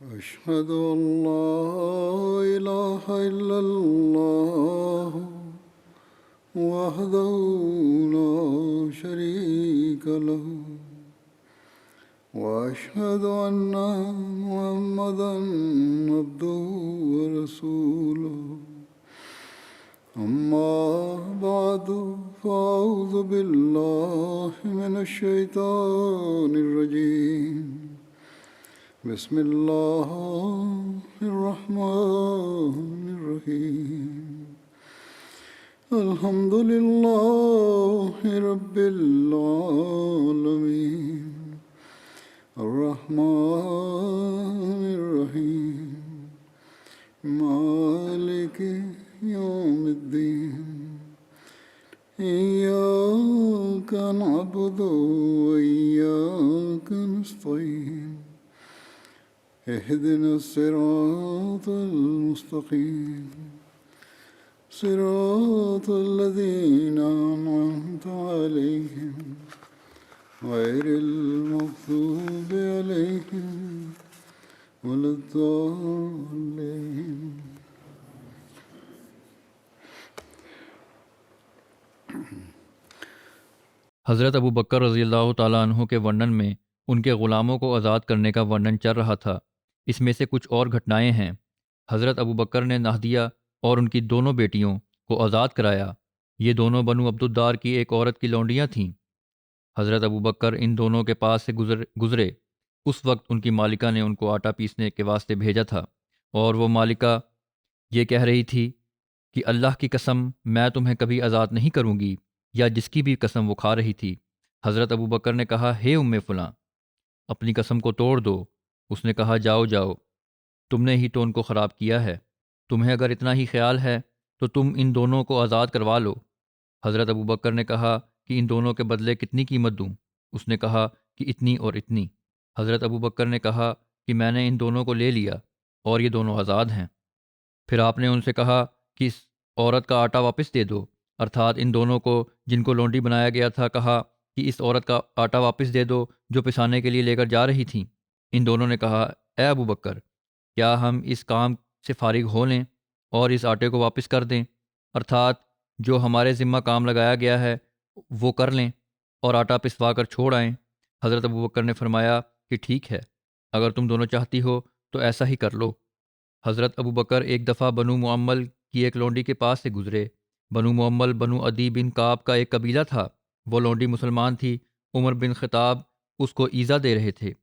أشهد أن لا إله إلا الله وحده لا شريك له وأشهد أن محمدا عبده ورسوله أما بعد فأعوذ بالله من الشيطان الرجيم بسم الله الرحمن الرحيم الحمد لله رب العالمين الرحمن الرحيم مالك يوم الدين إياك نعبد وإياك نستعين اهدنا الصراط المستقيم صراط الذين أنعمت عليهم غير المغضوب عليهم ولا الضالين. حضرت ابو بکر رضی اللہ تعالیٰ عنہ کے ورنن میں ان کے غلاموں کو آزاد کرنے کا ورنن چل رہا تھا۔ اس میں سے کچھ اور گھٹنائیں ہیں۔ حضرت ابو بکر نے نہدیہ اور ان کی دونوں بیٹیوں کو آزاد کرایا۔ یہ دونوں بنو عبدالدار کی ایک عورت کی لونڈیاں تھیں۔ حضرت ابو بکر ان دونوں کے پاس سے گزرے۔ اس وقت ان کی مالکہ نے ان کو آٹا پیسنے کے واسطے بھیجا تھا، اور وہ مالکہ یہ کہہ رہی تھی کہ اللہ کی قسم میں تمہیں کبھی آزاد نہیں کروں گی، یا جس کی بھی قسم وہ کھا رہی تھی۔ حضرت ابو بکر نے کہا، ہے ام فلاں، اپنی قسم کو توڑ دو۔ اس نے کہا، جاؤ جاؤ، تم نے ہی تو ان کو خراب کیا ہے۔ تمہیں اگر اتنا ہی خیال ہے تو تم ان دونوں کو آزاد کروا لو۔ حضرت ابو بکر نے کہا کہ ان دونوں کے بدلے کتنی قیمت دوں؟ اس نے کہا کہ اتنی اور اتنی۔ حضرت ابو بکر نے کہا کہ میں نے ان دونوں کو لے لیا اور یہ دونوں آزاد ہیں۔ پھر آپ نے ان سے کہا کہ اس عورت کا آٹا واپس دے دو، ارتھات ان دونوں کو جن کو لونڈی بنایا گیا تھا کہا کہ اس عورت کا آٹا واپس دے دو جو پسانے کے لیے لے کر جا رہی تھیں۔ ان دونوں نے کہا، اے ابو بکر، کیا ہم اس کام سے فارغ ہو لیں اور اس آٹے کو واپس کر دیں، ارتھات جو ہمارے ذمہ کام لگایا گیا ہے وہ کر لیں اور آٹا پسوا کر چھوڑ آئیں۔ حضرت ابو بکر نے فرمایا کہ ٹھیک ہے، اگر تم دونوں چاہتی ہو تو ایسا ہی کر لو۔ حضرت ابو بکر ایک دفعہ بنو معمل کی ایک لونڈی کے پاس سے گزرے۔ بنو معمل بنو عدی بن کعب کا ایک قبیلہ تھا۔ وہ لونڈی مسلمان تھی۔ عمر بن خطاب اس کو ایذا دے رہے تھے،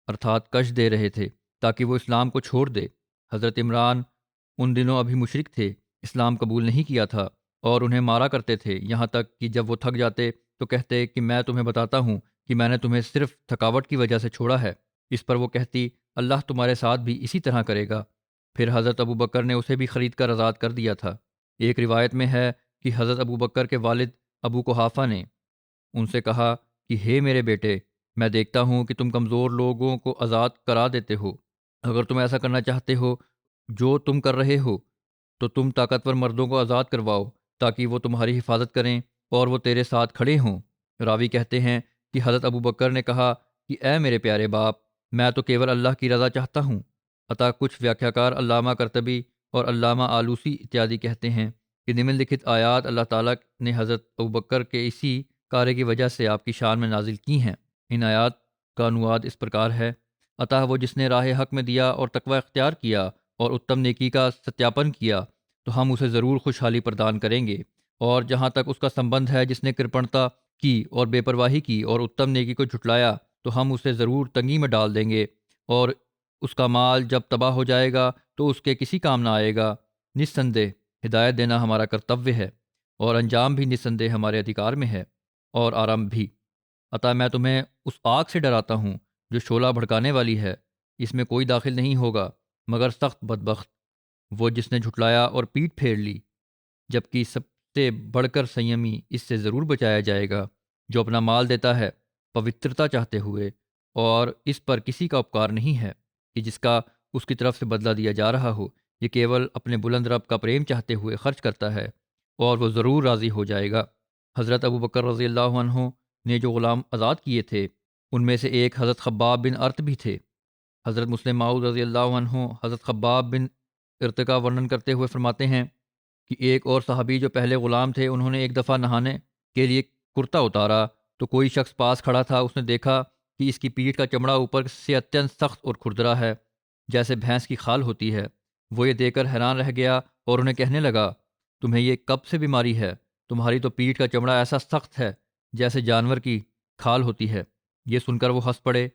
ارتھات کش دے رہے تھے تاکہ وہ اسلام کو چھوڑ دے۔ حضرت عمران ان دنوں ابھی مشرک تھے، اسلام قبول نہیں کیا تھا اور انہیں مارا کرتے تھے، یہاں تک کہ جب وہ تھک جاتے تو کہتے کہ میں تمہیں بتاتا ہوں کہ میں نے تمہیں صرف تھکاوٹ کی وجہ سے چھوڑا ہے۔ اس پر وہ کہتی، اللہ تمہارے ساتھ بھی اسی طرح کرے گا۔ پھر حضرت ابو بکر نے اسے بھی خرید کر آزاد کر دیا تھا۔ ایک روایت میں ہے کہ حضرت ابو بکر کے والد ابو قحافہ نے ان سے کہا کہ ہے میرے بیٹے، میں دیکھتا ہوں کہ تم کمزور لوگوں کو آزاد کرا دیتے ہو۔ اگر تم ایسا کرنا چاہتے ہو جو تم کر رہے ہو تو تم طاقتور مردوں کو آزاد کرواؤ تاکہ وہ تمہاری حفاظت کریں اور وہ تیرے ساتھ کھڑے ہوں۔ راوی کہتے ہیں کہ حضرت ابو بکر نے کہا کہ اے میرے پیارے باپ، میں تو کیول اللہ کی رضا چاہتا ہوں۔ عطا کچھ ویاخیاکار علامہ قرطبی اور علامہ آلوسی اتیادی کہتے ہیں کہ نمن لکھت آیات اللہ تعالیٰ نے حضرت ابو بکر کے اسی کارے کی وجہ سے آپ کی شان میں نازل کی ہیں۔ ان آیات کا عنوان اس پرکار ہے، عطا وہ جس نے راہ حق میں دیا اور تقوی اختیار کیا اور اتم نیکی کا ستیاپن کیا تو ہم اسے ضرور خوشحالی پردان کریں گے، اور جہاں تک اس کا سمبندھ ہے جس نے کرپنتا کی اور بے پرواہی کی اور اتم نیکی کو جھٹلایا تو ہم اسے ضرور تنگی میں ڈال دیں گے، اور اس کا مال جب تباہ ہو جائے گا تو اس کے کسی کام نہ آئے گا۔ نسندہ ہدایت دینا ہمارا کرتویہ ہے، اور انجام بھی نسندہ ہمارے ادھیکار میں ہے، اور آرام بھی۔ عطا میں تمہیں اس آگ سے ڈراتا ہوں جو شعلہ بھڑکانے والی ہے، اس میں کوئی داخل نہیں ہوگا مگر سخت بدبخت، وہ جس نے جھٹلایا اور پیٹھ پھیر لی، جبکہ سب سے بڑھ کر سیمی اس سے ضرور بچایا جائے گا جو اپنا مال دیتا ہے پوترتا چاہتے ہوئے، اور اس پر کسی کا اپکار نہیں ہے کہ جس کا اس کی طرف سے بدلہ دیا جا رہا ہو۔ یہ کیول اپنے بلند رب کا پریم چاہتے ہوئے خرچ کرتا ہے اور وہ ضرور راضی ہو جائے گا۔ حضرت ابو بکر رضی اللہ عنہ نے جو غلام آزاد کیے تھے ان میں سے ایک حضرت خباب بن ارت بھی تھے۔ حضرت مسلم معود رضی اللہ عنہ حضرت خباب بن ارتقا ورنن کرتے ہوئے فرماتے ہیں کہ ایک اور صحابی جو پہلے غلام تھے، انہوں نے ایک دفعہ نہانے کے لیے کرتا اتارا تو کوئی شخص پاس کھڑا تھا، اس نے دیکھا کہ اس کی پیٹھ کا چمڑا اوپر سے اتنت سخت اور کھردرا ہے، جیسے بھینس کی کھال ہوتی ہے۔ وہ یہ دیکھ کر حیران رہ گیا اور انہیں کہنے لگا، تمہیں یہ کب سے بیماری ہے؟ تمہاری تو پیٹھ کا چمڑا ایسا سخت ہے جیسے جانور کی کھال ہوتی ہے۔ یہ سن کر وہ ہنس پڑے۔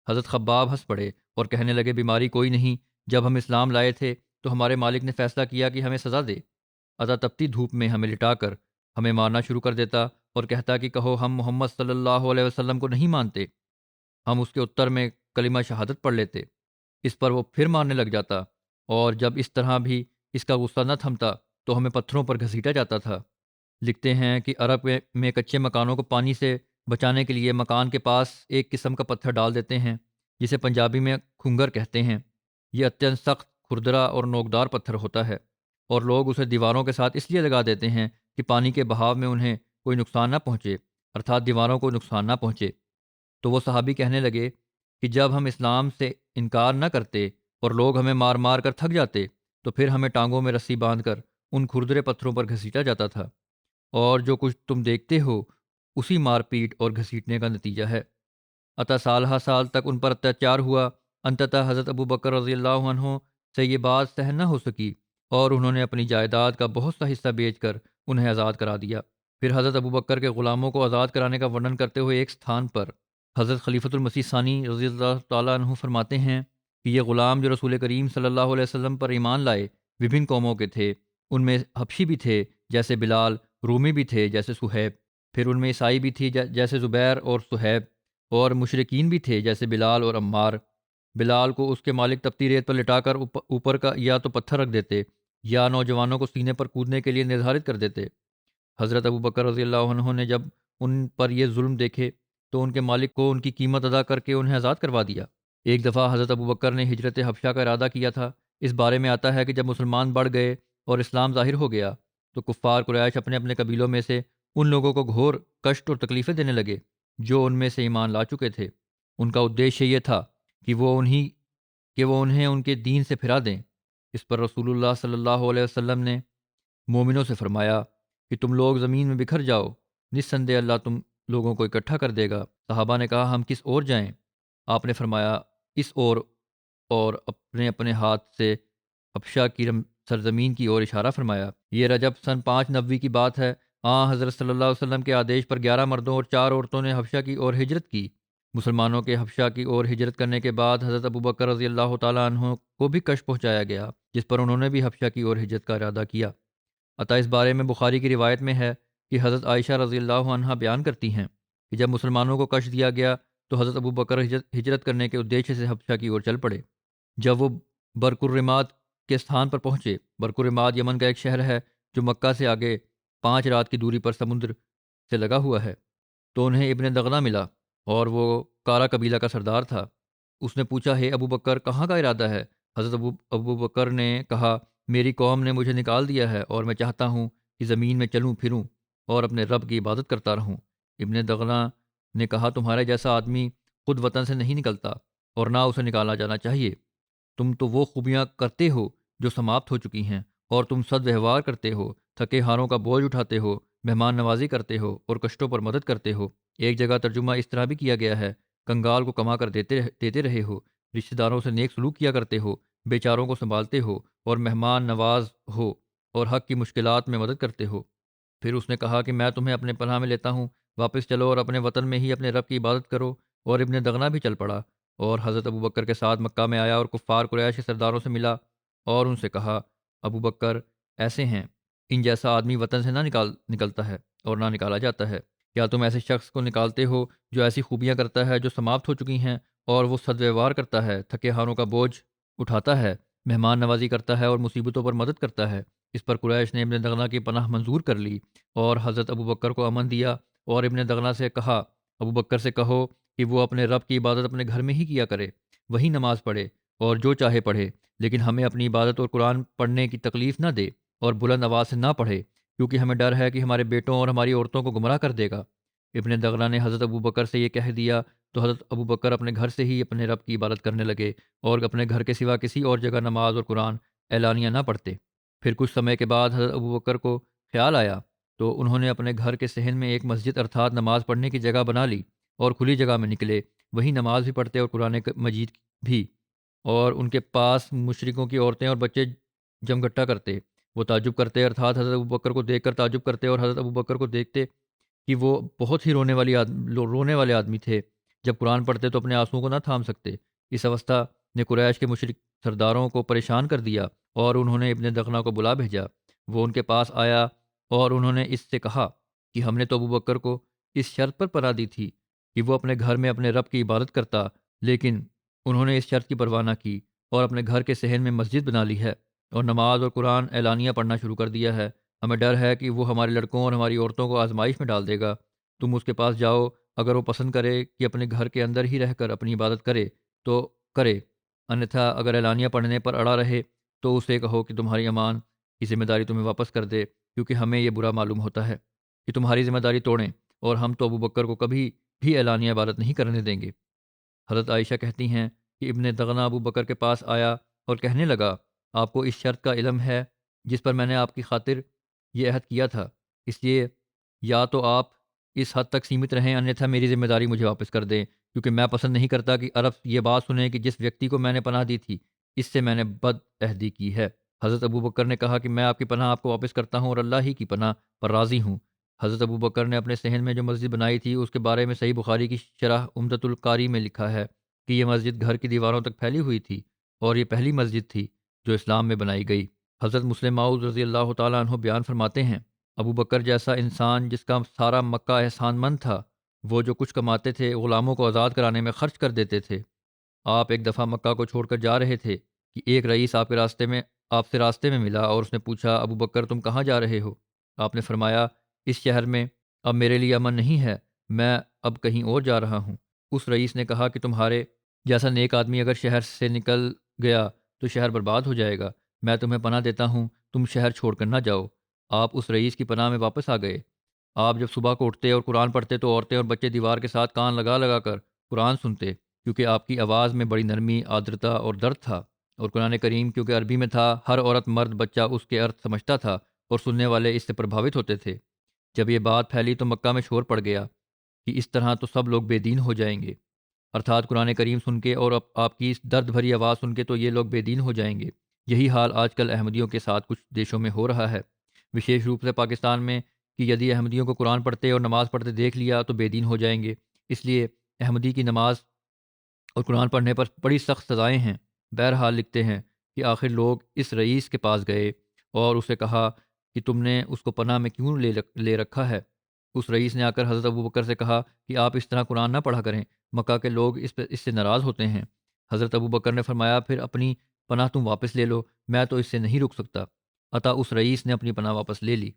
حضرت خباب ہنس پڑے اور کہنے لگے، بیماری کوئی نہیں، جب ہم اسلام لائے تھے تو ہمارے مالک نے فیصلہ کیا کہ ہمیں سزا دے، تپتی دھوپ میں ہمیں لٹا کر ہمیں مارنا شروع کر دیتا اور کہتا کہ کہو ہم محمد صلی اللہ علیہ وسلم کو نہیں مانتے۔ ہم اس کے اتر میں کلمہ شہادت پڑھ لیتے، اس پر وہ پھر مارنے لگ جاتا، اور جب اس طرح بھی اس کا غصہ نہ تھمتا تو ہمیں پتھروں پر گھسیٹا جاتا تھا۔ لکھتے ہیں کہ عرب میں کچے مکانوں کو پانی سے بچانے کے لیے مکان کے پاس ایک قسم کا پتھر ڈال دیتے ہیں جسے پنجابی میں کھنگر کہتے ہیں۔ یہ اتنت سخت، کھردرا اور نوکدار پتھر ہوتا ہے، اور لوگ اسے دیواروں کے ساتھ اس لیے لگا دیتے ہیں کہ پانی کے بہاؤ میں انہیں کوئی نقصان نہ پہنچے، ارتھات دیواروں کو نقصان نہ پہنچے۔ تو وہ صحابی کہنے لگے کہ جب ہم اسلام سے انکار نہ کرتے اور لوگ ہمیں مار مار کر تھک جاتے تو پھر ہمیں ٹانگوں میں رسی باندھ کر ان کھردرے پتھروں پر گھسیٹا جاتا تھا، اور جو کچھ تم دیکھتے ہو اسی مار پیٹ اور گھسیٹنے کا نتیجہ ہے۔ سالہ سال تک ان پر اتیاچار ہوا۔ انتتہ حضرت ابو بکر رضی اللہ عنہ سے یہ بات سہن نہ ہو سکی اور انہوں نے اپنی جائیداد کا بہت سا حصہ بیچ کر انہیں آزاد کرا دیا۔ پھر حضرت ابو بکر کے غلاموں کو آزاد کرانے کا ورنن کرتے ہوئے ایک ستھان پر حضرت خلیفۃ المسیح ثانی رضی اللہ تعالیٰ عنہ فرماتے ہیں کہ یہ غلام جو رسول کریم صلی اللہ علیہ وسلم پر ایمان لائے وبھن قوموں کے تھے، ان میں حبشی بھی تھے جیسے بلال، رومی بھی تھے جیسے صہیب، پھر ان میں عیسائی بھی تھی جیسے زبیر اور صہیب، اور مشرکین بھی تھے جیسے بلال اور عمار۔ بلال کو اس کے مالک تپتی ریت پر لٹا کر اوپر کا یا تو پتھر رکھ دیتے یا نوجوانوں کو سینے پر کودنے کے لیے نردھارت کر دیتے۔ حضرت ابو بکر رضی اللہ عنہ نے جب ان پر یہ ظلم دیکھے تو ان کے مالک کو ان کی قیمت ادا کر کے انہیں آزاد کروا دیا۔ ایک دفعہ حضرت ابو بکر نے ہجرت حبشہ کا ارادہ کیا تھا۔ اس بارے میں آتا ہے کہ جب مسلمان بڑھ گئے اور اسلام ظاہر ہو گیا تو کفار قریش اپنے اپنے قبیلوں میں سے ان لوگوں کو گھور کشٹ اور تکلیفیں دینے لگے جو ان میں سے ایمان لا چکے تھے۔ ان کا ادیشیہ یہ تھا کہ وہ انہیں ان کے دین سے پھرا دیں۔ اس پر رسول اللہ صلی اللہ علیہ وسلم نے مومنوں سے فرمایا کہ تم لوگ زمین میں بکھر جاؤ، نسندے اللہ تم لوگوں کو اکٹھا کر دے گا۔ صحابہ نے کہا، ہم کس اور جائیں؟ آپ نے فرمایا، اس اور اپنے اپنے ہاتھ سے حبشہ کی سرزمین کی اور اشارہ فرمایا۔ یہ رجب سن 590 کی بات ہے۔ حضرت صلی اللہ علیہ وسلم کے آدیش پر 11 مردوں اور 4 عورتوں نے حبشہ کی اور ہجرت کی۔ مسلمانوں کے حبشہ کی اور ہجرت کرنے کے بعد حضرت ابو بکر رضی اللہ تعالیٰ عنہ کو بھی کشف پہنچایا گیا، جس پر انہوں نے بھی حبشہ کی اور ہجرت کا ارادہ کیا۔ اس بارے میں بخاری کی روایت میں ہے کہ حضرت عائشہ رضی اللہ عنہا بیان کرتی ہیں کہ جب مسلمانوں کو کشف دیا گیا تو حضرت ابو بکر ہجرت کرنے کے ادیشیہ سے حبشہ کی اور چل پڑے۔ جب وہ برکالرماد کے ستھان پر پہنچے، برکالرماد یمن کا ایک شہر ہے جو مکہ سے آگے 5 رات کی دوری پر سمندر سے لگا ہوا ہے، تو انہیں ابن دغنہ ملا اور وہ کارا قبیلہ کا سردار تھا۔ اس نے پوچھا، ہے ابو بکر کہاں کا ارادہ ہے؟ حضرت ابو بکر نے کہا، میری قوم نے مجھے نکال دیا ہے اور میں چاہتا ہوں کہ زمین میں چلوں پھروں اور اپنے رب کی عبادت کرتا رہوں۔ ابن دغنہ نے کہا، تمہارے جیسا آدمی خود وطن سے نہیں نکلتا اور نہ اسے نکالا جانا چاہیے۔ تم تو وہ خوبیاں کرتے ہو جو سماپت ہو چکی ہیں، اور تم سد ویوہار کرتے ہو، تھکے ہاروں کا بوجھ اٹھاتے ہو، مہمان نوازی کرتے ہو اور کشٹوں پر مدد کرتے ہو۔ ایک جگہ ترجمہ اس طرح بھی کیا گیا ہے، کنگال کو کما کر دیتے رہے ہو، رشتہ داروں سے نیک سلوک کیا کرتے ہو، بیچاروں کو سنبھالتے ہو اور مہمان نواز ہو اور حق کی مشکلات میں مدد کرتے ہو۔ پھر اس نے کہا کہ میں تمہیں اپنے پناہ میں لیتا ہوں، واپس چلو اور اپنے وطن میں ہی اپنے رب کی عبادت کرو۔ اور ابن دغنہ بھی چل پڑا اور حضرت ابو بکر کے ساتھ مکہ میں آیا اور کفار قریش کے سرداروں سے ملا اور ان سے کہا، ابو بکر ایسے ہیں، ان جیسا آدمی وطن سے نہ نکلتا ہے اور نہ نکالا جاتا ہے۔ کیا تم ایسے شخص کو نکالتے ہو جو ایسی خوبیاں کرتا ہے جو سماپت ہو چکی ہیں، اور وہ سد ویوہار کرتا ہے، تھکے ہاروں کا بوجھ اٹھاتا ہے، مہمان نوازی کرتا ہے اور مصیبتوں پر مدد کرتا ہے؟ اس پر قریش نے ابن دغنہ کی پناہ منظور کر لی اور حضرت ابو بکر کو امن دیا، اور ابن دغنہ سے کہا، ابو بکر سے کہو کہ وہ اپنے رب کی عبادت اپنے گھر میں ہی کیا کرے، وہی نماز پڑھے اور جو چاہے پڑھے، لیکن ہمیں اپنی عبادت اور قرآن پڑھنے کی تکلیف نہ دے اور بلند آواز سے نہ پڑھے، کیونکہ ہمیں ڈر ہے کہ ہمارے بیٹوں اور ہماری عورتوں کو گمراہ کر دے گا۔ ابن دغنا نے حضرت ابو بکر سے یہ کہہ دیا تو حضرت ابو بکر اپنے گھر سے ہی اپنے رب کی عبادت کرنے لگے اور اپنے گھر کے سوا کسی اور جگہ نماز اور قرآن اعلانیہ نہ پڑھتے۔ پھر کچھ سمے کے بعد حضرت ابو بکر کو خیال آیا تو انہوں نے اپنے گھر کے صحن میں ایک مسجد ارتھات نماز پڑھنے کی جگہ بنا لی اور کھلی جگہ میں نکلے، وہیں نماز بھی پڑھتے اور قرآن مجید بھی، اور ان کے پاس مشرکوں کی عورتیں اور بچے جمگٹا کرتے۔ وہ تعجب کرتے ارتھات حضرت ابو بکر کو دیکھ کر تعجب کرتے اور حضرت ابو بکر کو دیکھتے کہ وہ بہت ہی رونے والے آدمی تھے، جب قرآن پڑھتے تو اپنے آنسوؤں کو نہ تھام سکتے۔ اس اوستھا نے قریش کے مشرک سرداروں کو پریشان کر دیا اور انہوں نے ابن دغنا کو بلا بھیجا۔ وہ ان کے پاس آیا اور انہوں نے اس سے کہا کہ ہم نے تو ابو بکر کو اس شرط پر پناہ دی تھی کہ وہ اپنے گھر میں اپنے رب کی عبادت کرتا، لیکن انہوں نے اس شرط کی پرواہ نہ کی اور اپنے گھر کے صحن میں مسجد بنا لی ہے اور نماز اور قرآن اعلانیہ پڑھنا شروع کر دیا ہے۔ ہمیں ڈر ہے کہ وہ ہمارے لڑکوں اور ہماری عورتوں کو آزمائش میں ڈال دے گا۔ تم اس کے پاس جاؤ، اگر وہ پسند کرے کہ اپنے گھر کے اندر ہی رہ کر اپنی عبادت کرے تو کرے، انیتھا اگر اعلانیہ پڑھنے پر اڑا رہے تو اسے کہو کہ تمہاری امان کی ذمہ داری تمہیں واپس کر دے، کیونکہ ہمیں یہ برا معلوم ہوتا ہے کہ تمہاری ذمہ داری توڑیں، اور ہم تو ابو بکر کو کبھی بھی اعلانیہ عبادت نہیں کرنے دیں گے۔ حضرت عائشہ کہتی ہیں کہ ابن دغنا ابو بکر کے پاس آیا اور کہنے لگا، آپ کو اس شرط کا علم ہے جس پر میں نے آپ کی خاطر یہ عہد کیا تھا، اس لیے یا تو آپ اس حد تک سیمت رہیں، انیتھا میری ذمہ داری مجھے واپس کر دیں، کیونکہ میں پسند نہیں کرتا کہ عرب یہ بات سنیں کہ جس ویکتی کو میں نے پناہ دی تھی اس سے میں نے بد عہدی کی ہے۔ حضرت ابو بکر نے کہا کہ میں آپ کی پناہ آپ کو واپس کرتا ہوں اور اللہ ہی کی پناہ پر راضی ہوں۔ حضرت ابو بکر نے اپنے صحن میں جو مسجد بنائی تھی اس کے بارے میں صحیح بخاری کی شرح عمدۃ القاری میں لکھا ہے کہ یہ مسجد گھر کی دیواروں تک پھیلی ہوئی تھی اور یہ پہلی مسجد تھی جو اسلام میں بنائی گئی۔ حضرت مسلم معود رضی اللہ تعالیٰ عنہ بیان فرماتے ہیں، ابو بکر جیسا انسان جس کا سارا مکہ احسان مند تھا، وہ جو کچھ کماتے تھے غلاموں کو آزاد کرانے میں خرچ کر دیتے تھے۔ آپ ایک دفعہ مکہ کو چھوڑ کر جا رہے تھے کہ ایک رئیس آپ سے راستے میں ملا اور اس نے پوچھا، ابو بکر تم کہاں جا رہے ہو؟ آپ نے فرمایا، اس شہر میں اب میرے لیے امن نہیں ہے، میں اب کہیں اور جا رہا ہوں۔ اس رئیس نے کہا کہ تمہارے جیسا نیک آدمی اگر شہر سے نکل گیا تو شہر برباد ہو جائے گا، میں تمہیں پناہ دیتا ہوں، تم شہر چھوڑ کر نہ جاؤ۔ آپ اس رئیس کی پناہ میں واپس آ گئے۔ آپ جب صبح کو اٹھتے اور قرآن پڑھتے تو عورتیں اور بچے دیوار کے ساتھ کان لگا لگا کر قرآن سنتے، کیونکہ آپ کی آواز میں بڑی نرمی، آدرتا اور درد تھا، اور قرآن کریم کیونکہ عربی میں تھا، ہر عورت مرد بچہ اس کے ارتھ سمجھتا تھا اور سننے والے اس سے پربھاوت ہوتے تھے۔ جب یہ بات پھیلی تو مکہ میں شور پڑ گیا کہ اس طرح تو سب لوگ بے دین ہو جائیں گے، ارتھات قرآن کریم سن کے اور آپ کی اس درد بھری آواز سن کے تو یہ لوگ بے دین ہو جائیں گے۔ یہی حال آج کل احمدیوں کے ساتھ کچھ دیشوں میں ہو رہا ہے، وشیش روپ سے پاکستان میں، کہ یدی احمدیوں کو قرآن پڑھتے اور نماز پڑھتے دیکھ لیا تو بے دین ہو جائیں گے۔ اس لیے احمدی کی نماز اور قرآن پڑھنے پر بڑی سخت سزائیں ہیں۔ بہرحال لکھتے ہیں کہ آخر لوگ اس رئیس کے پاس گئے اور اسے کہا کہ تم نے اس کو پناہ میں کیوں لے رکھا ہے؟ اس رئیس نے آ کر حضرت ابو بکر سے کہا کہ آپ اس طرح قرآن نہ پڑھا کریں، مکہ کے لوگ اس سے ناراض ہوتے ہیں۔ حضرت ابو بکر نے فرمایا، پھر اپنی پناہ تم واپس لے لو، میں تو اس سے نہیں رک سکتا۔ عطا اس رئیس نے اپنی پناہ واپس لے لی۔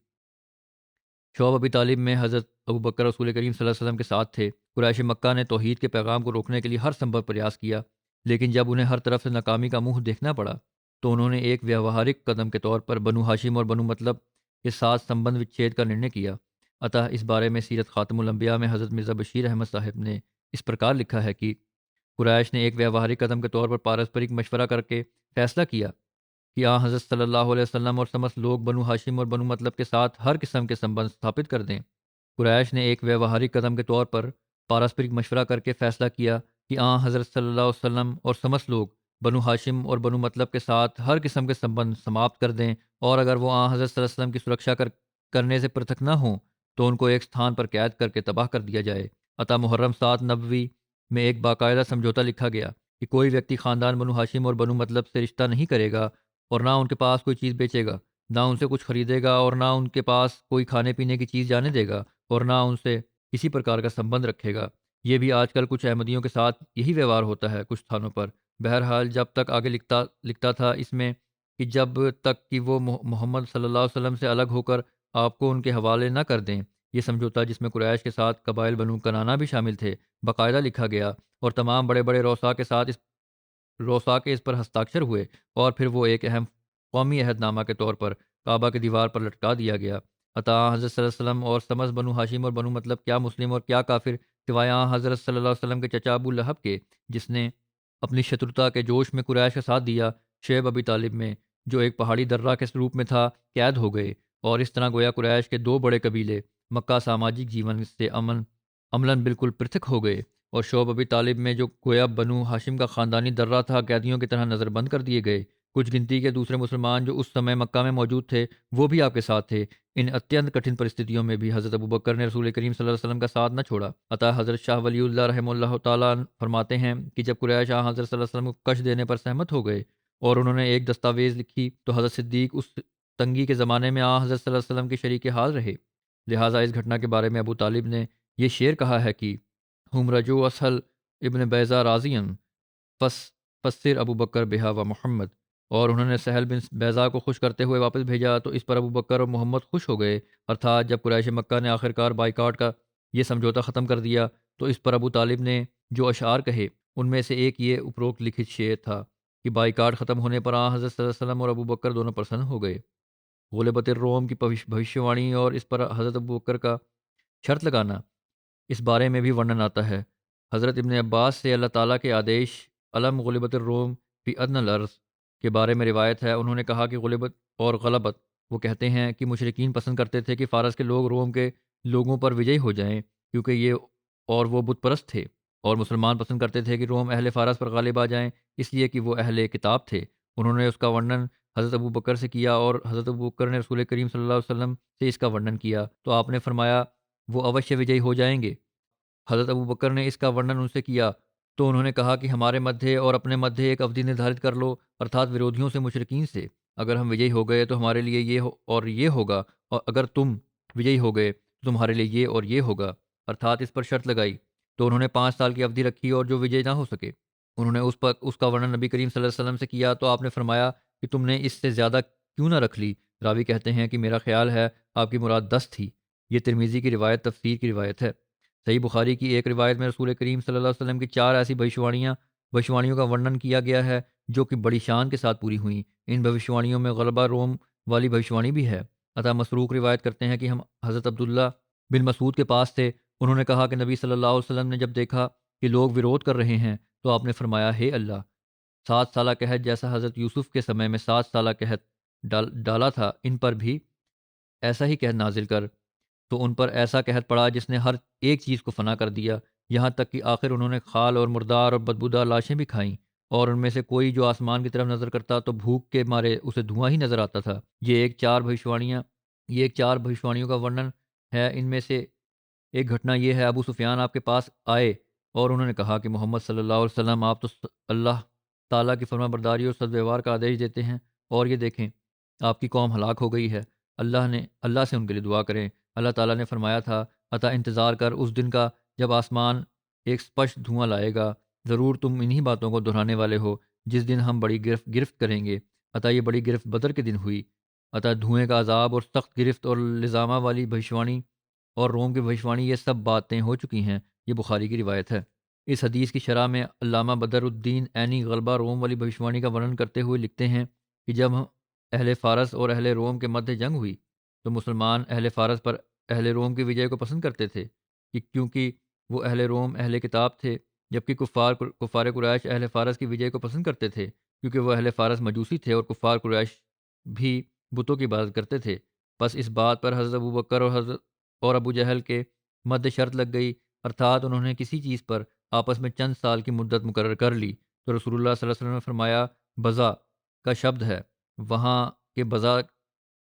شعب ابی طالب میں حضرت ابو بکر رسول کریم صلی اللہ علیہ وسلم کے ساتھ تھے۔ قریش مکہ نے توحید کے پیغام کو روکنے کے لیے ہر سمبھو پریاس کیا، لیکن جب انہیں ہر طرف سے ناکامی کا منہ دیکھنا پڑا تو انہوں نے ایک ویوہارک قدم کے طور پر بنو ہاشم اور بنو مطلب کے ساتھ سمبند وچھید کا نرنے کیا۔ عطا اس بارے میں سیرت خاتم الانبیاء میں حضرت مرزا بشیر احمد صاحب نے اس پرکار لکھا ہے کہ قریش نے ایک ویوہارک قدم کے طور پر پارسپرک مشورہ کر کے فیصلہ کیا کہ حضرت صلی اللہ علیہ وسلم اور سمست لوگ بنو ہاشم اور بنو مطلب کے ساتھ ہر قسم کے سمبند ثابت کر دیں۔ قریش نے ایک ویوہارک قدم کے طور پر پارسپرک مشورہ کر کے فیصلہ کیا کہ حضرت صلی اللہ علیہ وسلم اور سمست لوگ بنو ہاشم اور بنو مطلب کے ساتھ ہر قسم کے سمبند سماپت کر دیں، اور اگر وہ حضرت صلی اللہ علیہ وسلم کی سرکشا کرنے سے پرتھک نہ ہوں تو ان کو ایک ستھان پر قید کر کے تباہ کر دیا جائے۔ عطا محرم 7 نبوی میں ایک باقاعدہ سمجھوتا لکھا گیا کہ کوئی ویکتی خاندان بنو ہاشم اور بنو مطلب سے رشتہ نہیں کرے گا اور نہ ان کے پاس کوئی چیز بیچے گا، نہ ان سے کچھ خریدے گا، اور نہ ان کے پاس کوئی کھانے پینے کی چیز جانے دے گا، اور نہ ان سے کسی پرکار کا سمبند رکھے گا۔ یہ بھی آج کل کچھ احمدیوں کے ساتھ یہی ویوہار ہوتا ہے کچھ تھانوں پر۔ بہرحال جب تک آگے لکھتا تھا اس میں کہ جب تک کہ وہ محمد صلی اللہ علیہ وسلم سے الگ ہو کر آپ کو ان کے حوالے نہ کر دیں۔ یہ سمجھوتا جس میں قریش کے ساتھ قبائل بنو کنانا بھی شامل تھے باقاعدہ لکھا گیا، اور تمام بڑے بڑے روسا کے اس پر ہستاکشر ہوئے، اور پھر وہ ایک اہم قومی عہد نامہ کے طور پر کعبہ کی دیوار پر لٹکا دیا گیا۔ عطا حضرت صلی اللہ علیہ وسلم اور سمس بنو ہاشم اور بنو مطلب کیا مسلم اور کیا کافر سوائے حضرت صلی اللہ علیہ وسلم کے چچا ابو لہب کے، جس نے اپنی شترتا کے جوش میں قریش کا ساتھ دیا، شعیب ابی طالب میں جو ایک پہاڑی درہ کے روپ میں تھا قید ہو گئے، اور اس طرح گویا قریش کے دو بڑے قبیلے مکہ ساماجک جیون سے عملاً بالکل پرتھک ہو گئے، اور شعیب ابی طالب میں جو گویا بنو ہاشم کا خاندانی درہ تھا قیدیوں کی طرح نظر بند کر دیے گئے۔ کچھ گنتی کے دوسرے مسلمان جو اس سمے مکہ میں موجود تھے وہ بھی آپ کے ساتھ تھے۔ ان اتیانت کٹھن پرستتوں میں بھی حضرت ابوبکر نے رسول کریم صلی اللہ علیہ وسلم کا ساتھ نہ چھوڑا۔ عطا حضرت شاہ ولی اللہ رحمہ اللہ تعالیٰ فرماتے ہیں کہ جب قریش حضرت صلی اللہ علیہ وسلم کو کش دینے پر سہمت ہو گئے اور انہوں نے ایک دستاویز لکھی تو حضرت صدیق اس تنگی کے زمانے میں حضرت صلی اللہ علیہ وسلم کے شریک حال رہے۔ لہٰذا اس گھٹنا کے بارے میں ابو طالب نے یہ شعر کہا ہے کہ ہم رجو اسحل ابن بیضا راضین فسر ابو بکر بہا و محمد، اور انہوں نے سہل بن بیضا کو خوش کرتے ہوئے واپس بھیجا تو اس پر ابو بکر اور محمد خوش ہو گئے، ارتھات جب قریش مکہ نے آخرکار بائیکاٹ کا یہ سمجھوتا ختم کر دیا تو اس پر ابو طالب نے جو اشعار کہے ان میں سے ایک یہ اپروکت لکھت شعر تھا کہ بائیکاٹ ختم ہونے پر حضرت صلی اللہ علیہ وسلم اور ابو بکر دونوں پرسن ہو گئے۔ غلبت الروم کی بھوشیوانی اور اس پر حضرت ابو بکر کا شرط لگانا، اس بارے میں بھی ورنن آتا ہے۔ حضرت ابن عباس سے اللہ تعالیٰ کے آدیش علم غلبت الروم فی ادنی الارض کے بارے میں روایت ہے۔ انہوں نے کہا کہ غلبت اور غلبت، وہ کہتے ہیں کہ مشرکین پسند کرتے تھے کہ فارس کے لوگ روم کے لوگوں پر وجئی ہو جائیں کیونکہ یہ اور وہ بت پرست تھے، اور مسلمان پسند کرتے تھے کہ روم اہل فارس پر غالب آ جائیں اس لیے کہ وہ اہل کتاب تھے۔ انہوں نے اس کا ورنن حضرت ابو بکر سے کیا اور حضرت ابو بکر نے رسول کریم صلی اللہ علیہ وسلم سے اس کا ورنن کیا تو آپ نے فرمایا وہ اوشیہ وجئی ہو جائیں گے۔ حضرت ابو بکر نے اس کا ورنن ان سے کیا تو انہوں نے کہا کہ ہمارے مدھے اور اپنے مدھے ایک افدی نردھارت کر لو، ارتھات ورودھیوں سے مشرکین سے، اگر ہم وجئی ہو گئے تو ہمارے لیے یہ اور یہ ہوگا، اور اگر تم وجئی ہو گئے تو تمہارے لیے یہ اور یہ ہوگا، ارتھات اس پر شرط لگائی۔ تو انہوں نے 5 سال کی افدی رکھی اور جو وجئی نہ ہو سکے انہوں نے اس کا ورنن نبی کریم صلی اللہ علیہ وسلم سے کیا تو آپ نے فرمایا کہ تم نے اس سے زیادہ کیوں نہ رکھ لی؟ راوی کہتے ہیں کہ میرا خیال ہے آپ کی مراد 10 تھی۔ یہ ترمذی کی روایت تفسیر کی روایت ہے۔ صحیح بخاری کی ایک روایت میں رسول کریم صلی اللہ علیہ وسلم کی 4 ایسی بھوشوانیوں کا ورنن کیا گیا ہے جو کہ بڑی شان کے ساتھ پوری ہوئیں۔ ان بھوشوانیوں میں غلبہ روم والی بھوشوانی بھی ہے۔ عطا مسروق روایت کرتے ہیں کہ ہم حضرت عبداللہ بن مسعود کے پاس تھے، انہوں نے کہا کہ نبی صلی اللہ علیہ وسلم نے جب دیکھا کہ لوگ ورود کر رہے ہیں تو آپ نے فرمایا ہے اللہ، 7 سالہ قحط جیسا حضرت یوسف کے سمے میں 7 سالہ قحط ڈالا تھا، ان پر بھی ایسا ہی قحط نازل کر، تو ان پر ایسا قحط پڑا جس نے ہر ایک چیز کو فنا کر دیا، یہاں تک کہ آخر انہوں نے خال اور مردار اور بدبودار لاشیں بھی کھائیں، اور ان میں سے کوئی جو آسمان کی طرف نظر کرتا تو بھوک کے مارے اسے دھواں ہی نظر آتا تھا۔ یہ ایک 4 بھوشوانیوں کا ورنن ہے۔ ان میں سے ایک گھٹنا یہ ہے، ابو سفیان آپ کے پاس آئے اور انہوں نے کہا کہ محمد صلی اللہ علیہ وسلم آپ تو اللہ تعالیٰ کی فرما برداری اور سد ویوہار کا آدیش دیتے ہیں، اور یہ دیکھیں آپ کی قوم ہلاک ہو گئی ہے، اللہ سے ان کے لیے دعا کریں۔ اللہ تعالیٰ نے فرمایا تھا عطا انتظار کر اس دن کا جب آسمان ایک سپشٹ دھواں لائے گا، ضرور تم انہی باتوں کو دہرانے والے ہو جس دن ہم بڑی گرفت کریں گے۔ عطا یہ بڑی گرفت بدر کے دن ہوئی۔ عطا دھوئیں کا عذاب اور سخت گرفت اور لزامہ والی بھوشوانی اور روم کی بھوشوانی، یہ سب باتیں ہو چکی ہیں۔ یہ بخاری کی روایت ہے۔ اس حدیث کی شرح میں علامہ بدر الدین عینی غلبہ روم والی بھوشوانی کا ورنن کرتے ہوئے لکھتے ہیں کہ جب اہل فارس اور اہل روم کے مدھے جنگ ہوئی تو مسلمان اہل فارس پر اہل روم کی وجے کو پسند کرتے تھے کیونکہ وہ اہل روم اہل کتاب تھے، جبکہ کفار قریش اہل فارس کی وجے کو پسند کرتے تھے کیونکہ وہ اہل فارس مجوسی تھے اور کفار قریش بھی بتوں کی عبادت کرتے تھے۔ بس اس بات پر حضرت ابو بکر اور ابو جہل کے مد شرط لگ گئی، ارتھات انہوں نے کسی چیز پر آپس میں چند سال کی مدت مقرر کر لی تو رسول اللہ صلی اللہ علیہ وسلم نے فرمایا بزا کا شبد ہے، وہاں کے بزا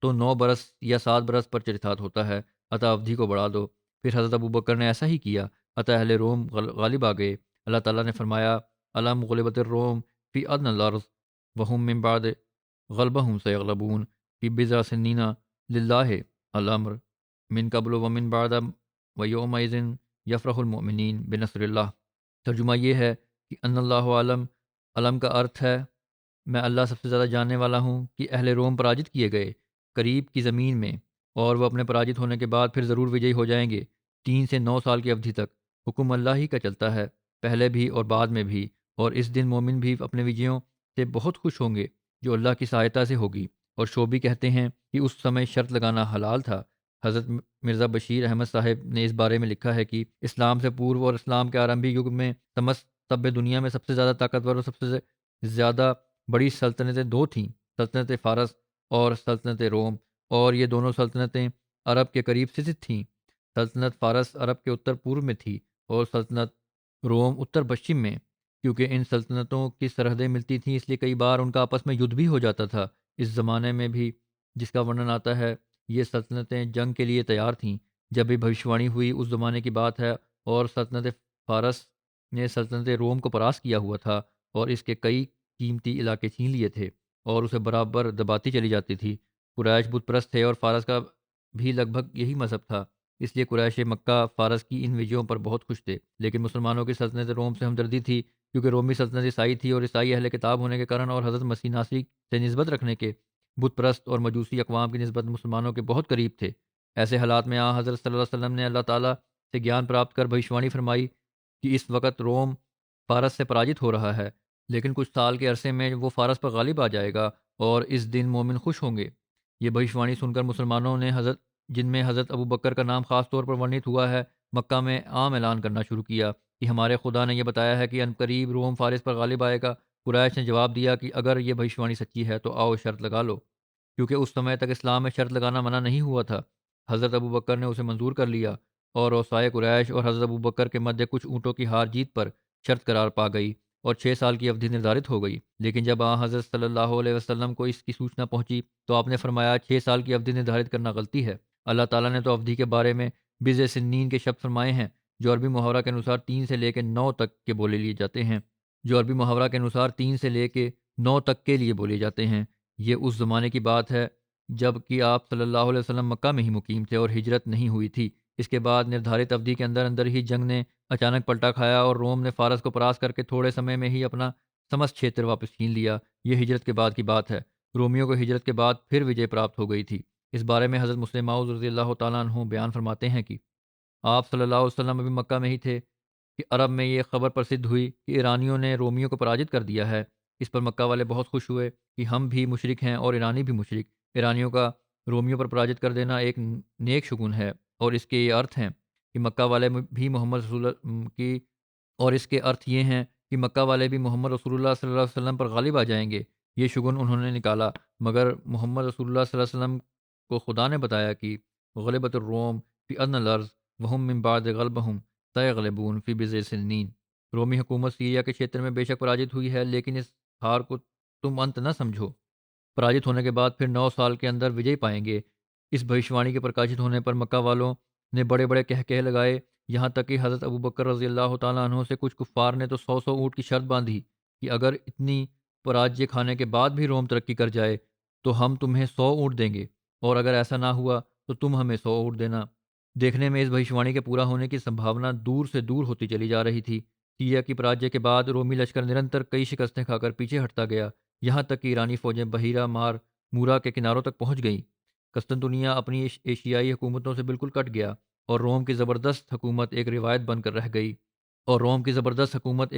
تو 9 برس یا 7 برس پر چرتھات ہوتا ہے، عطا افدھی کو بڑھا دو۔ پھر حضرت ابو بکر نے ایسا ہی کیا، عطا اہل روم غالب آ گئے۔ اللہ تعالیٰ نے فرمایا علم غلبت الروم فی ادنی الارض وہم من بعد غلبہم سیغلبون فی بضع سنین للہ الامر من قبل ومن بعد ویومئذ یفرح المؤمنین بنصر اللہ۔ ترجمہ یہ ہے کہ ان اللہ علم، علم کا ارتھ ہے میں اللہ سب سے زیادہ جاننے والا ہوں کہ اہل روم پراجت کیے گئے قریب کی زمین میں، اور وہ اپنے پراجت ہونے کے بعد پھر ضرور وجئی ہو جائیں گے 3 سے 9 سال کی افدھی تک۔ حکم اللہ ہی کا چلتا ہے، پہلے بھی اور بعد میں بھی، اور اس دن مومن بھی اپنے وجیوں سے بہت خوش ہوں گے جو اللہ کی سہایتا سے ہوگی۔ اور شعبی کہتے ہیں کہ اس سمے شرط لگانا حلال تھا حضرت مرزا بشیر احمد صاحب نے اس بارے میں لکھا ہے کہ اسلام سے پورو اور اسلام کے آرمبی یگ میں سمست طب دنیا میں سب سے زیادہ طاقتور اور سب سے زیادہ بڑی سلطنتیں دو تھیں، سلطنت فارس اور سلطنت روم، اور یہ دونوں سلطنتیں عرب کے قریب ستھت تھیں۔ سلطنت فارس عرب کے اتر پورب میں تھی اور سلطنت روم اتر پشچم میں۔ کیونکہ ان سلطنتوں کی سرحدیں ملتی تھیں، اس لیے کئی بار ان کا آپس میں یدھ بھی ہو جاتا تھا۔ اس زمانے میں بھی جس کا ورنن آتا ہے، یہ سلطنتیں جنگ کے لیے تیار تھیں۔ جب بھی بھوشوانی ہوئی اس زمانے کی بات ہے، اور سلطنت فارس نے سلطنت روم کو پراست کیا ہوا تھا اور اس کے کئی قیمتی علاقے چھین لیے تھے اور اسے برابر دباتی چلی جاتی تھی۔ قریش بت پرست تھے اور فارس کا بھی لگ بھگ یہی مذہب تھا، اس لیے قریش مکہ فارس کی ان وجہوں پر بہت خوش تھے۔ لیکن مسلمانوں کی سلطنت روم سے ہمدردی تھی، کیونکہ رومی سلطنت عیسائی تھی اور عیسائی اہل کتاب ہونے کے کارن اور حضرت مسیح ناصری سے نسبت رکھنے کے بت پرست اور مجوسی اقوام کی نسبت مسلمانوں کے بہت قریب تھے۔ ایسے حالات میں حضرت صلی اللہ علیہ وسلم نے اللہ تعالیٰ سے گیان پراپت کر بھوشوانی فرمائی کہ اس وقت روم فارس سے پراجت ہو رہا ہے، لیکن کچھ سال کے عرصے میں وہ فارس پر غالب آ جائے گا اور اس دن مومن خوش ہوں گے۔ یہ بھوشوانی سن کر مسلمانوں نے جن میں حضرت ابو بکر کا نام خاص طور پر ورنت ہوا ہے، مکہ میں عام اعلان کرنا شروع کیا کہ ہمارے خدا نے یہ بتایا ہے کہ عنقریب روم فارس پر غالب آئے گا۔ قریش نے جواب دیا کہ اگر یہ بھوشوانی سچی ہے تو آؤ شرط لگا لو، کیونکہ اس سمے تک اسلام میں شرط لگانا منع نہیں ہوا تھا۔ حضرت ابو بکر نے اسے منظور کر لیا اور اوصائے قریش اور حضرت ابو بکر کے مدے کچھ اونٹوں کی ہار جیت پر شرط قرار پا گئی اور 6 سال کی اودھی نردھارت ہو گئی۔ لیکن جب حضرت صلی اللہ علیہ وسلم کو اس کی سوچنا پہنچی تو آپ نے فرمایا 6 سال کی اودھی نردھارت کرنا غلطی ہے۔ اللہ تعالیٰ نے تو اودھی کے بارے میں بضع سنین کے شبد فرمائے ہیں، جو عربی محاورہ کے انوسار 3 سے لے کے 9 تک کے بولے لیے جاتے ہیں، یہ اس زمانے کی بات ہے جب کہ آپ صلی اللہ علیہ وسلم مکہ میں ہی مقیم تھے اور ہجرت نہیں ہوئی تھی۔ اس کے بعد نردھارت اودھی کے اندر اندر ہی جنگ نے اچانک پلٹا کھایا اور روم نے فارس کو پراست کر کے تھوڑے سمے میں ہی اپنا سمست چھیتر واپس چھین لیا۔ یہ ہجرت کے بعد کی بات ہے۔ رومیوں کو ہجرت کے بعد پھر وجے پراپت ہو گئی تھی۔ اس بارے میں حضرت مسلم موعود رضی اللہ تعالیٰ عنہ بیان فرماتے ہیں کہ آپ صلی اللہ علیہ وسلم ابھی مکہ میں ہی تھے کہ عرب میں یہ خبر پرسدھ ہوئی کہ ایرانیوں نے رومیوں کو پراجت کر دیا ہے۔ اس پر مکہ والے بہت خوش ہوئے کہ ہم بھی مشرک ہیں اور ایرانی بھی مشرک۔ ایرانیوں کا رومیوں پر پراجت کر دینا ایک نیک شگون ہے، اور اس کے یہ ارتھ ہیں کہ مکہ والے بھی محمد رسول اللہ کی اور اس کے ارتھ یہ ہیں کہ مکہ والے بھی محمد رسول اللہ صلی اللہ علیہ وسلم پر غالب آ جائیں گے۔ یہ شگون انہوں نے نکالا، مگر محمد رسول اللہ صلی اللہ علیہ وسلم کو خدا نے بتایا کہ غلبت الروم فی ادنی الارض وہم من بعد غلبہم سیغلبون فی بضع سنین۔ رومی حکومت سیریا کے چھیتر میں بے شک پراجت ہوئی ہے، لیکن اس ہار کو تم انت نہ سمجھو۔ پراجت ہونے کے بعد پھر 9 سال کے اندر وجے پائیں گے۔ اس بھوشوانی کے پرکاشت ہونے پر مکہ والوں نے بڑے بڑے کہے لگائے، یہاں تک کہ حضرت ابو بکر رضی اللہ تعالیٰ عنہ سے کچھ کفار نے تو 100 اونٹ کی شرط باندھی کہ اگر اتنی پراجیہ کھانے کے بعد بھی روم ترقی کر جائے تو ہم تمہیں 100 اونٹ دیں گے، اور اگر ایسا نہ ہوا تو تم ہمیں 100 اونٹ دینا۔ دیکھنے میں اس بھوشوانی کے پورا ہونے کی سمبھاونا دور سے دور ہوتی چلی جا رہی تھی۔ سیریا کی پراجیہ کے بعد رومی لشکر نرنتر کئی شکستیں کھا کر پیچھے ہٹتا گیا، یہاں تک کہ ایرانی فوجیں بحیرہ مورا کے کناروں تک پہنچ گئیں۔ قسطنطنیہ اپنی ایشیائی حکومتوں سے بالکل کٹ گیا اور روم کی زبردست حکومت ایک روایت بن کر رہ گئی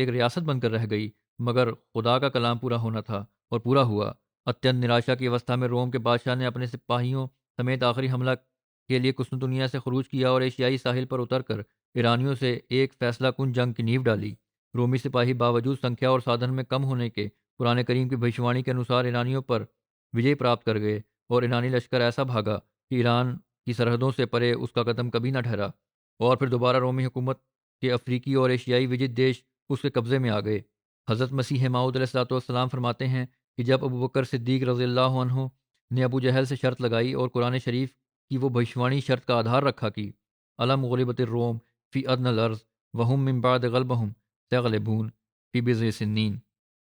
ریاست بن کر رہ گئی۔ مگر خدا کا کلام پورا ہونا تھا اور پورا ہوا۔ اتیانت نراشا کی اوستھا میں روم کے بادشاہ نے اپنے سپاہیوں سمیت آخری حملہ کے لیے قسطنطنیہ سے خروج کیا اور ایشیائی ساحل پر اتر کر ایرانیوں سے ایک فیصلہ کن جنگ کی نیو ڈالی۔ رومی سپاہی باوجود سنکھیا اور سادھن میں کم ہونے کے قرآن کریم کی بھوشوانی کے انوسار ایرانیوں پر وجے پراپت کر گئے، اور ایرانی لشکر ایسا بھاگا کہ ایران کی سرحدوں سے پرے اس کا قدم کبھی نہ ٹھہرا، اور پھر دوبارہ رومی حکومت کے افریقی اور ایشیائی وجد دیش اس کے قبضے میں آ گئے۔ حضرت مسیح موعود علیہ الصلوۃ والسلام فرماتے ہیں کہ جب ابو بکر صدیق رضی اللہ عنہ نے ابو جہل سے شرط لگائی اور قرآن شریف کی وہ بھوشوانی شرط کا آدھار رکھا کہ علم غلبت الروم فی ادنی الارض وہم من بعد غلبہم سیغلبون فی بضع سنین،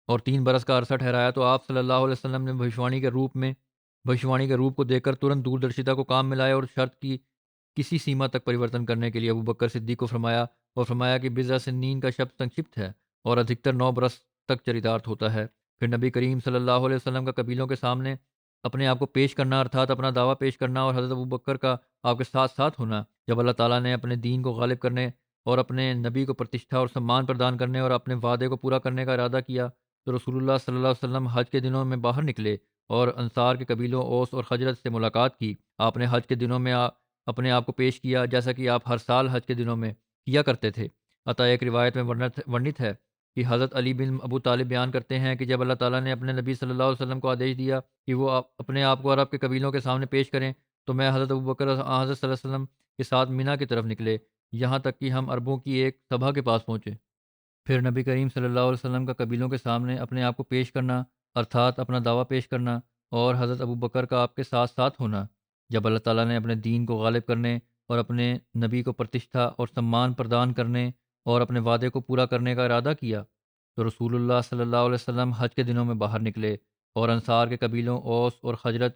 اور 3 برس کا عرصہ ٹھہرایا، تو آپ صلی اللہ علیہ وسلم نے بھوشوانی کے روپ کو دیکھ کر ترنت دوردرشیتا کو کام میں لائے اور شرط کی کسی سیما تک پریورتن کرنے کے لیے ابو بکر صدیق کو فرمایا کہ بضع سنین کا شبد سنکشپت ہے اور ادھکتر 9 برس تک چریتارتھ ہوتا ہے۔ پھر نبی کریم صلی اللہ علیہ وسلم کا قبیلوں کے سامنے اپنے آپ کو پیش کرنا، ارتھات اپنا دعویٰ پیش کرنا، اور حضرت ابو بکر کا آپ کے ساتھ ساتھ ہونا۔ جب اللہ تعالیٰ نے اپنے دین کو غالب کرنے اور اپنے نبی کو پرتشٹھا اور سمان پردان کرنے اور اپنے وعدے کو پورا کرنے کا ارادہ کیا تو رسول اللہ صلی اللہ علیہ وسلم حج کے دنوں میں باہر نکلے اور انصار کے قبیلوں اوس اور خجرج سے ملاقات کی۔ آپ نے حج کے دنوں میں اپنے آپ کو پیش کیا جیسا کہ آپ ہر سال حج کے دنوں میں کیا کرتے تھے۔ عطا ایک روایت میں ورنت ہے کہ حضرت علی بن ابو طالب بیان کرتے ہیں کہ جب اللہ تعالیٰ نے اپنے نبی صلی اللہ علیہ وسلم کو آدیش دیا کہ وہ اپنے آپ کو عرب کے قبیلوں کے سامنے پیش کریں، تو میں حضرت ابوبکر حضرت صلی اللہ علیہ وسلم کے ساتھ مینا کی طرف نکلے، یہاں تک کہ ہم عربوں کی ایک سبھا کے پاس پہنچے۔ پھر نبی کریم صلی اللہ علیہ وسلم کا قبیلوں کے سامنے اپنے آپ کو پیش کرنا، ارتھات اپنا دعویٰ پیش کرنا، اور حضرت ابوبکر کا آپ کے ساتھ ساتھ ہونا۔ جب اللہ تعالیٰ نے اپنے دین کو غالب کرنے اور اپنے نبی کو پرتشٹھا اور سمان پردان کرنے اور اپنے وعدے کو پورا کرنے کا ارادہ کیا، تو رسول اللہ صلی اللہ علیہ وسلم حج کے دنوں میں باہر نکلے اور انصار کے قبیلوں اوس اور خجرت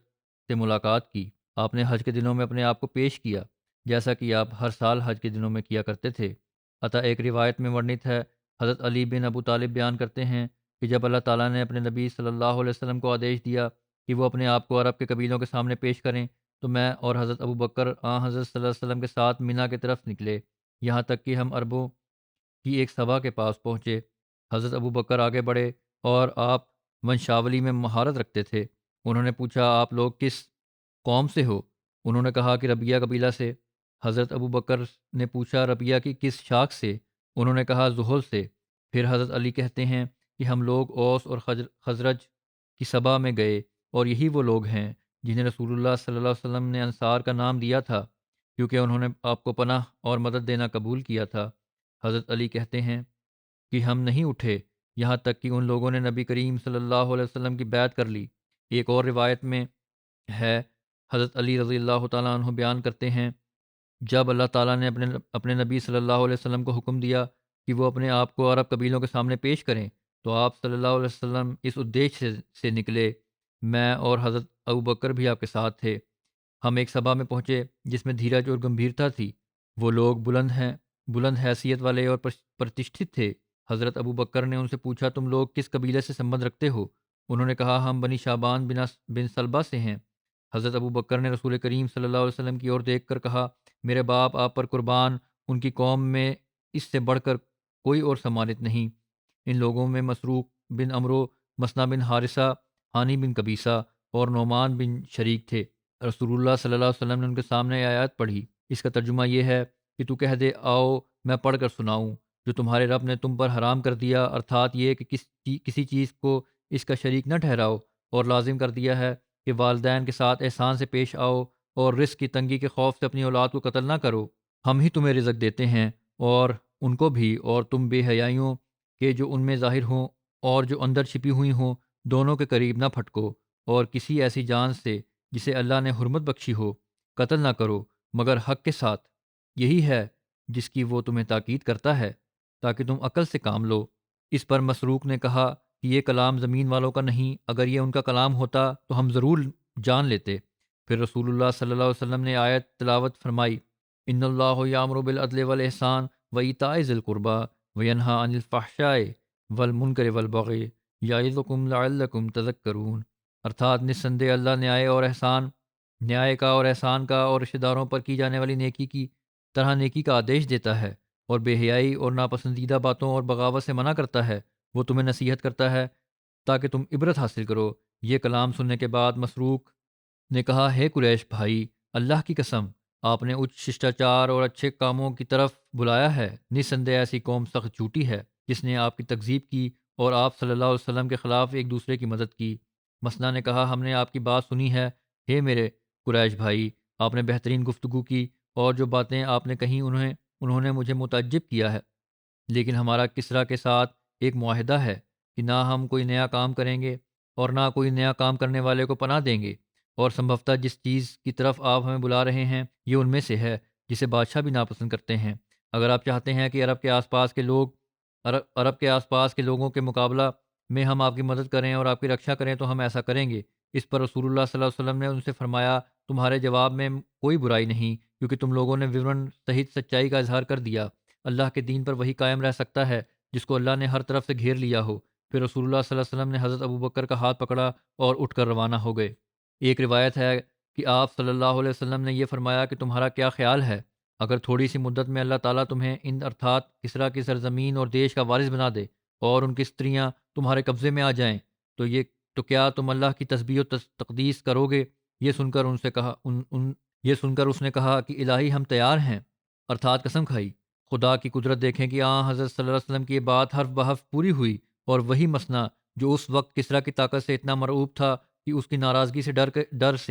سے ملاقات کی۔ آپ نے حج کے دنوں میں اپنے آپ کو پیش کیا جیسا کہ آپ ہر سال حج کے دنوں میں کیا کرتے تھے۔ عطا ایک روایت میں ورنت ہے، حضرت علی بن ابو طالب بیان کرتے ہیں کہ جب اللہ تعالیٰ نے اپنے نبی صلی اللہ علیہ وسلم کو آدیش دیا کہ وہ اپنے آپ کو عرب کے قبیلوں کے سامنے پیش کریں، تو میں اور حضرت ابوبکر حضرت صلی اللہ علیہ وسلم کے ساتھ مینا کی طرف نکلے، یہاں تک کہ ہم عربوں کی ایک سبھا کے پاس پہنچے۔ حضرت ابوبکر آگے بڑھے اور آپ ونشاولی میں مہارت رکھتے تھے۔ انہوں نے پوچھا، آپ لوگ کس قوم سے ہو؟ انہوں نے کہا کہ ربیہ قبیلہ سے۔ حضرت ابوبکر نے پوچھا، ربیہ کی کس شاخ سے؟ انہوں نے کہا، زحل سے۔ پھر حضرت علی کہتے ہیں کہ ہم لوگ اوس اور خزرج کی سبھا میں گئے، اور یہی وہ لوگ ہیں جنہیں رسول اللہ صلی اللہ علیہ وسلم نے انصار کا نام دیا تھا، کیونکہ انہوں نے آپ کو پناہ اور مدد دینا قبول کیا تھا۔ حضرت علی کہتے ہیں کہ ہم نہیں اٹھے یہاں تک کہ ان لوگوں نے نبی کریم صلی اللہ علیہ وسلم کی بیعت کر لی۔ ایک اور روایت میں ہے، حضرت علی رضی اللہ تعالیٰ عنہ بیان کرتے ہیں، جب اللہ تعالیٰ نے اپنے نبی صلی اللہ علیہ وسلم کو حکم دیا کہ وہ اپنے آپ کو عرب قبیلوں کے سامنے پیش کریں، تو آپ صلی اللہ علیہ وسلم اس ادیش سے نکلے۔ میں اور حضرت ابوبکر بھی آپ کے ساتھ تھے۔ ہم ایک سبھا میں پہنچے جس میں دھیرج اور گمبھیرتا تھی۔ وہ لوگ بلند حیثیت والے اور پرتشٹھت تھے۔ حضرت ابوبکر نے ان سے پوچھا، تم لوگ کس قبیلے سے سمبند رکھتے ہو؟ انہوں نے کہا، ہم بنی شعبان بن سلبہ سے ہیں۔ حضرت ابوبکر نے رسول کریم صلی اللہ علیہ وسلم کی اور دیکھ کر کہا، میرے باپ آپ پر قربان، ان کی قوم میں اس سے بڑھ کر کوئی اور سمانت نہیں۔ ان لوگوں میں مسروق بن عمرو، مسنا بن حارثہ، ہانی بن قبیصہ اور نعمان بن شریک تھے۔ رسول اللہ صلی اللہ علیہ وسلم نے ان کے سامنے آیات پڑھی۔ اس کا ترجمہ یہ ہے کہ تو کہہ دے، آؤ میں پڑھ کر سناؤں جو تمہارے رب نے تم پر حرام کر دیا، ارتھات یہ کہ کسی چیز کو اس کا شریک نہ ٹھہراؤ، اور لازم کر دیا ہے کہ والدین کے ساتھ احسان سے پیش آؤ، اور رزق کی تنگی کے خوف سے اپنی اولاد کو قتل نہ کرو۔ ہم ہی تمہیں رزق دیتے ہیں اور ان کو بھی، اور تم بے حیائیوں کے جو ان میں ظاہر ہوں اور جو اندر چھپی ہوئی ہوں دونوں کے قریب نہ پھٹکو، اور کسی ایسی جان سے جسے اللہ نے حرمت بخشی ہو قتل نہ کرو مگر حق کے ساتھ، یہی ہے جس کی وہ تمہیں تاکید کرتا ہے تاکہ تم عقل سے کام لو۔ اس پر مسروق نے کہا کہ یہ کلام زمین والوں کا نہیں، اگر یہ ان کا کلام ہوتا تو ہم ضرور جان لیتے۔ پھر رسول اللہ صلی اللہ علیہ وسلم نے آیت تلاوت فرمائی، ان اللہ یامر بالعدل والاحسان وایتاء ذی القربی وینہی عن الفحشاء والمنکر والبغی یعظکم لعلکم تذکرون۔ ارتھات نسندے اللہ نیائے کا اور احسان کا اور رشتہ داروں پر کی جانے والی نیکی کی طرح نیکی کا آدیش دیتا ہے، اور بے حیائی اور ناپسندیدہ باتوں اور بغاوت سے منع کرتا ہے۔ وہ تمہیں نصیحت کرتا ہے تاکہ تم عبرت حاصل کرو۔ یہ کلام سننے کے بعد مسروق نے کہا، ہے قریش بھائی، اللہ کی قسم، آپ نے اچ ششٹاچار اور اچھے کاموں کی طرف بلایا ہے۔ نسندے ایسی قوم سخت جھوٹی ہے جس نے آپ کی تکذیب کی اور آپ صلی اللہ علیہ وسلم کے خلاف ایک دوسرے کی مدد کی۔ مسنا نے کہا، ہم نے آپ کی بات سنی ہے، ہے میرے قریش بھائی، آپ نے بہترین گفتگو کی، اور جو باتیں آپ نے کہیں انہوں نے مجھے متعجب کیا ہے، لیکن ہمارا کسریٰ کے ساتھ ایک معاہدہ ہے کہ نہ ہم کوئی نیا کام کریں گے اور نہ کوئی نیا کام کرنے والے کو پناہ دیں گے، اور سمبھوتہ جس چیز کی طرف آپ ہمیں بلا رہے ہیں یہ ان میں سے ہے جسے بادشاہ بھی ناپسند کرتے ہیں۔ اگر آپ چاہتے ہیں کہ عرب کے آس پاس کے لوگوں کے مقابلہ میں ہم آپ کی مدد کریں اور آپ کی رکشا کریں تو ہم ایسا کریں گے۔ اس پر رسول اللہ صلی اللہ علیہ وسلم نے ان سے فرمایا، تمہارے جواب میں کوئی برائی نہیں، کیونکہ تم لوگوں نے وورن سہت سچائی کا اظہار کر دیا۔ اللہ کے دین پر وہی قائم رہ سکتا ہے جس کو اللہ نے ہر طرف سے گھیر لیا ہو۔ پھر رسول اللہ صلی اللہ علیہ وسلم نے حضرت ابوبکر کا ہاتھ پکڑا اور اٹھ کر روانہ ہو گئے۔ ایک روایت ہے کہ آپ صلی اللہ علیہ وسلم نے یہ فرمایا کہ تمہارا کیا خیال ہے اگر تھوڑی سی مدت میں اللہ تعالیٰ تمہیں ان ارتھات کسریٰ کی سرزمین اور دیش کا وارث بنا دے اور ان کی استریاں تمہارے قبضے میں آ جائیں، تو کیا تم اللہ کی تسبیح و تقدیس کرو گے؟ یہ سن کر ان یہ سن کر اس نے کہا کہ الہی ہم تیار ہیں، ارتھات قسم کھائی، خدا کی قدرت دیکھیں کہ حضرت صلی اللہ علیہ وسلم کی یہ بات حرف بحرف پوری ہوئی، اور وہی مثنیٰ جو اس وقت کسریٰ کی طاقت سے اتنا مرعوب تھا کہ اس کی ناراضگی سے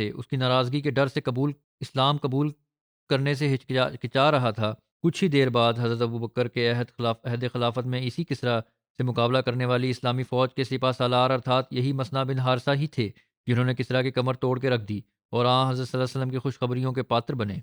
اس کی ناراضگی کے ڈر سے اسلام قبول کرنے سے ہچکچا رہا تھا، کچھ ہی دیر بعد حضرت ابوبکر کے عہد خلافت میں اسی کسریٰ سے مقابلہ کرنے والی اسلامی فوج کے سپہ سالار ارتھات یہی مثنیٰ بن حارثہ ہی تھے جنہوں نے کسریٰ کی کمر توڑ کے رکھ دی اور حضرت صلی اللہ علیہ وسلم کی خوشخبریوں کے پاتر بنے۔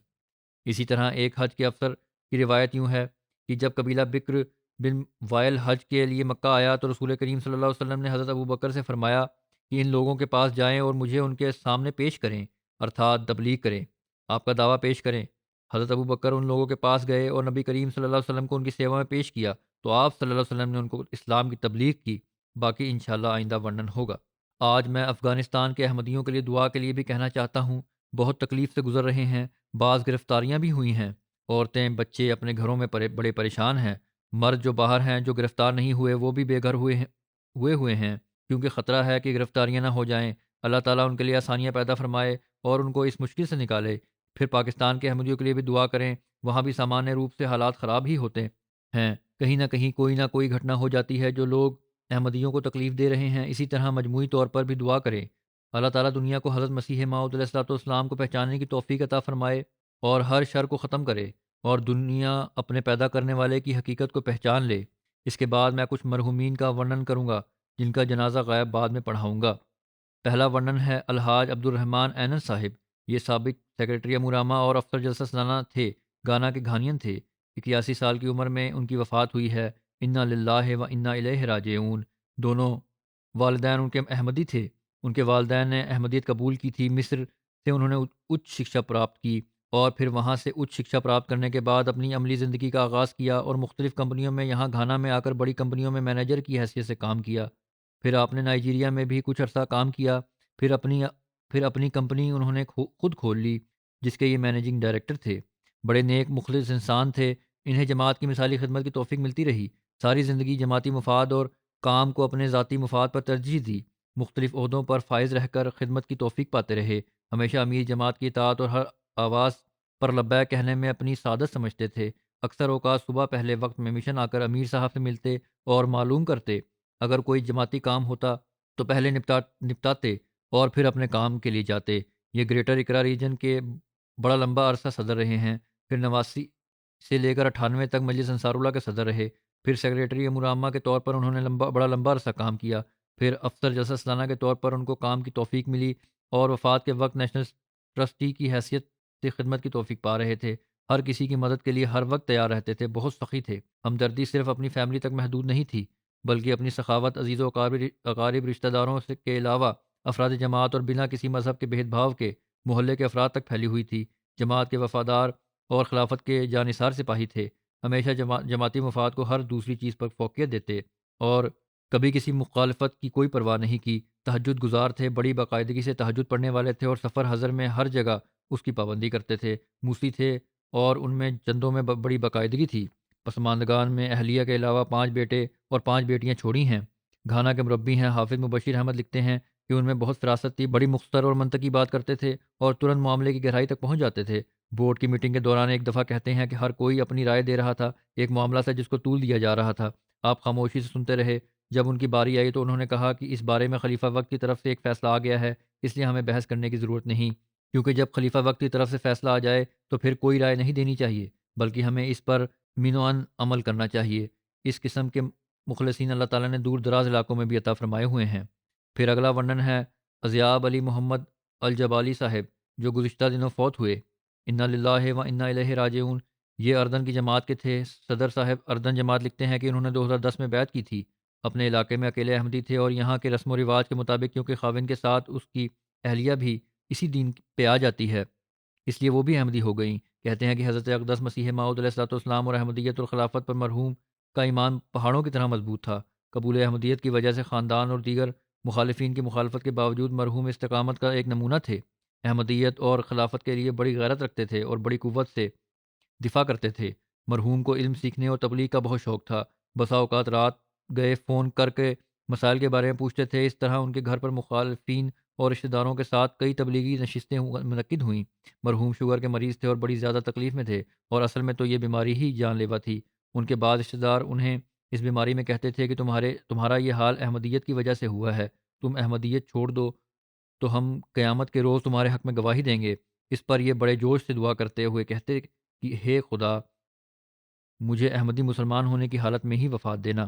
اسی طرح ایک حج کے افسر کی روایت یوں ہے کہ جب قبیلہ بکر بن وائل حج کے لیے مکہ آیا تو رسول کریم صلی اللہ علیہ وسلم نے حضرت ابوبکر سے فرمایا کہ ان لوگوں کے پاس جائیں اور مجھے ان کے سامنے پیش کریں، ارتھات تبلیغ کریں، آپ کا دعویٰ پیش کریں۔ حضرت ابوبکر ان لوگوں کے پاس گئے اور نبی کریم صلی اللہ علیہ وسلم کو ان کی سیوا میں پیش کیا تو آپ صلی اللہ علیہ وسلم نے ان کو اسلام کی تبلیغ کی۔ باقی انشاءاللہ آئندہ ورنن ہوگا۔ آج میں افغانستان کے احمدیوں کے لیے دعا کے لیے بھی کہنا چاہتا ہوں، بہت تکلیف سے گزر رہے ہیں، بعض گرفتاریاں بھی ہوئی ہیں، عورتیں بچے اپنے گھروں میں بڑے پریشان ہیں، مرد جو باہر ہیں جو گرفتار نہیں ہوئے وہ بھی بے گھر ہوئے ہیں کیونکہ خطرہ ہے کہ گرفتاریاں نہ ہو جائیں۔ اللہ تعالیٰ ان کے لیے آسانیاں پیدا فرمائے اور ان کو اس مشکل سے نکالے۔ پھر پاکستان کے احمدیوں کے لیے بھی دعا کریں، وہاں بھی سامانیہ روپ سے حالات خراب ہی ہوتے ہیں، کہیں نہ کوئی گھٹنا ہو جاتی ہے جو لوگ احمدیوں کو تکلیف دے رہے ہیں۔ اسی طرح مجموعی طور پر بھی دعا کریں، اللہ تعالیٰ دنیا کو حضرت مسیح موعود علیہ الصلوۃ والسلام کو پہچاننے کی توفیق عطا فرمائے اور ہر شر کو ختم کرے اور دنیا اپنے پیدا کرنے والے کی حقیقت کو پہچان لے۔ اس کے بعد میں کچھ مرحومین کا ورنن کروں گا جن کا جنازہ غائب بعد میں پڑھاؤں گا۔ پہلا ورنن ہے الحاج عبد الرحمن اینن صاحب۔ یہ سابق سیکرٹری امور عامہ اور افسر جلسہ سالانہ تھے، گانا کے گھانین تھے۔ 81 سال کی عمر میں ان کی وفات ہوئی ہے۔ انا للہ و انا الیہ راجعون۔ دونوں والدین ان کے احمدی تھے۔ ان کے والدین نے احمدیت قبول کی تھی۔ مصر سے انہوں نے اچ شکشا پراپت کی اور پھر وہاں سے اچ شکشا پراپت کرنے کے بعد اپنی عملی زندگی کا آغاز کیا اور مختلف کمپنیوں میں، یہاں گھانا میں آ کر بڑی کمپنیوں میں مینیجر کی حیثیت سے کام کیا۔ پھر آپ نے نائجیریا میں بھی کچھ عرصہ کام کیا، پھر اپنی کمپنی انہوں نے خود کھول لی جس کے یہ مینیجنگ ڈائریکٹر تھے۔ بڑے نیک مخلص انسان تھے، انہیں جماعت کی مثالی خدمت کی توفیق ملتی رہی۔ ساری زندگی جماعتی مفاد اور کام کو اپنے ذاتی مفاد پر ترجیح دی۔ مختلف عہدوں پر فائز رہ کر خدمت کی توفیق پاتے رہے۔ ہمیشہ امیر جماعت کی اطاعت اور ہر آواز پر لبیک کہنے میں اپنی سعادت سمجھتے تھے۔ اکثر اوقات صبح پہلے وقت میں مشن آ کر امیر صاحب سے ملتے اور معلوم کرتے، اگر کوئی جماعتی کام ہوتا تو پہلے نپٹاتے اور پھر اپنے کام کے لیے جاتے۔ یہ گریٹر اقرا ریجن کے بڑا لمبا عرصہ صدر رہے ہیں، پھر 89 سے لے کر 98 تک مجلس انصار اللہ کے صدر رہے، پھر سیکریٹری امور عامہ کے طور پر انہوں نے بڑا لمبا عرصہ کام کیا، پھر افسر جلسہ سالانہ کے طور پر ان کو کام کی توفیق ملی اور وفات کے وقت نیشنل ٹرسٹی کی حیثیت سے خدمت کی توفیق پا رہے تھے۔ ہر کسی کی مدد کے لیے ہر وقت تیار رہتے تھے، بہت سخی تھے۔ ہمدردی صرف اپنی فیملی تک محدود نہیں تھی بلکہ اپنی سخاوت عزیز و اقارب رشتہ داروں کے علاوہ افراد جماعت اور بنا کسی مذہب کے بھید بھاؤ کے محلے کے افراد تک پھیلی ہوئی تھی۔ جماعت کے وفادار اور خلافت کے جانثار سپاہی تھے، ہمیشہ جماعتی مفاد کو ہر دوسری چیز پر فوقیت دیتے اور کبھی کسی مخالفت کی کوئی پرواہ نہیں کی۔ تہجد گزار تھے، بڑی باقاعدگی سے تہجد پڑھنے والے تھے اور سفر حضر میں ہر جگہ اس کی پابندی کرتے تھے۔ موسی تھے اور ان میں چندوں میں بڑی باقاعدگی تھی۔ پسماندگان میں اہلیہ کے علاوہ 5 بیٹے اور 5 بیٹیاں چھوڑی ہیں۔ گھانا کے مربی ہیں۔ حافظ مبشر احمد لکھتے ہیں کہ ان میں بہت فراست تھی، بڑی مختصر اور منطقی بات کرتے تھے اور ترنت معاملے کی گہرائی تک پہنچ جاتے تھے۔ بورڈ کی میٹنگ کے دوران ایک دفعہ کہتے ہیں کہ ہر کوئی اپنی رائے دے رہا تھا، ایک معاملہ تھا جس کو طول دیا جا رہا تھا، آپ خاموشی سے سنتے رہے۔ جب ان کی باری آئی تو انہوں نے کہا کہ اس بارے میں خلیفہ وقت کی طرف سے ایک فیصلہ آ گیا ہے، اس لیے ہمیں بحث کرنے کی ضرورت نہیں، کیونکہ جب خلیفہ وقت کی طرف سے فیصلہ آ جائے تو پھر کوئی رائے نہیں دینی چاہیے بلکہ ہمیں اس پر مینوان عمل کرنا چاہیے۔ اس قسم کے مخلصین اللہ تعالیٰ نے دور دراز علاقوں میں بھی عطا فرمائے ہوئے ہیں۔ پھر اگلا ورنن ہے اضیاب علی محمد الجبالی صاحب جو گزشتہ دنوں فوت ہوئے۔ انا للہ و انا الیہ راجعون۔ یہ اردن کی جماعت کے تھے۔ صدر صاحب اردن جماعت لکھتے ہیں کہ انہوں نے 2010 میں بیعت کی تھی۔ اپنے علاقے میں اکیلے احمدی تھے اور یہاں کے رسم و رواج کے مطابق کیونکہ خاوند کے ساتھ اس کی اہلیہ بھی اسی دین پہ آ جاتی ہے اس لیے وہ بھی احمدی ہو گئیں۔ کہتے ہیں کہ حضرت اقدس مسیح موعود علیہ الصلوۃ والسلام اور احمدیت اور خلافت پر مرحوم کا ایمان پہاڑوں کی طرح مضبوط تھا۔ قبول احمدیت کی وجہ سے خاندان اور دیگر مخالفین کی مخالفت کے باوجود مرحوم استقامت کا ایک نمونہ تھے۔ احمدیت اور خلافت کے لیے بڑی غیرت رکھتے تھے اور بڑی قوت سے دفاع کرتے تھے۔ مرحوم کو علم سیکھنے اور تبلیغ کا بہت شوق تھا۔ بسا اوقات رات گئے فون کر کے مسائل کے بارے میں پوچھتے تھے۔ اس طرح ان کے گھر پر مخالفین اور رشتہ داروں کے ساتھ کئی تبلیغی نشستیں منعقد ہوئیں۔ مرحوم شوگر کے مریض تھے اور بڑی زیادہ تکلیف میں تھے، اور اصل میں تو یہ بیماری ہی جان لیوا تھی۔ ان کے بعد رشتہ دار انہیں اس بیماری میں کہتے تھے کہ تمہارا یہ حال احمدیت کی وجہ سے ہوا ہے، تم احمدیت چھوڑ دو تو ہم قیامت کے روز تمہارے حق میں گواہی دیں گے۔ اس پر یہ بڑے جوش سے دعا کرتے ہوئے کہتے کہ ہے خدا، مجھے احمدی مسلمان ہونے کی حالت میں ہی وفات دینا۔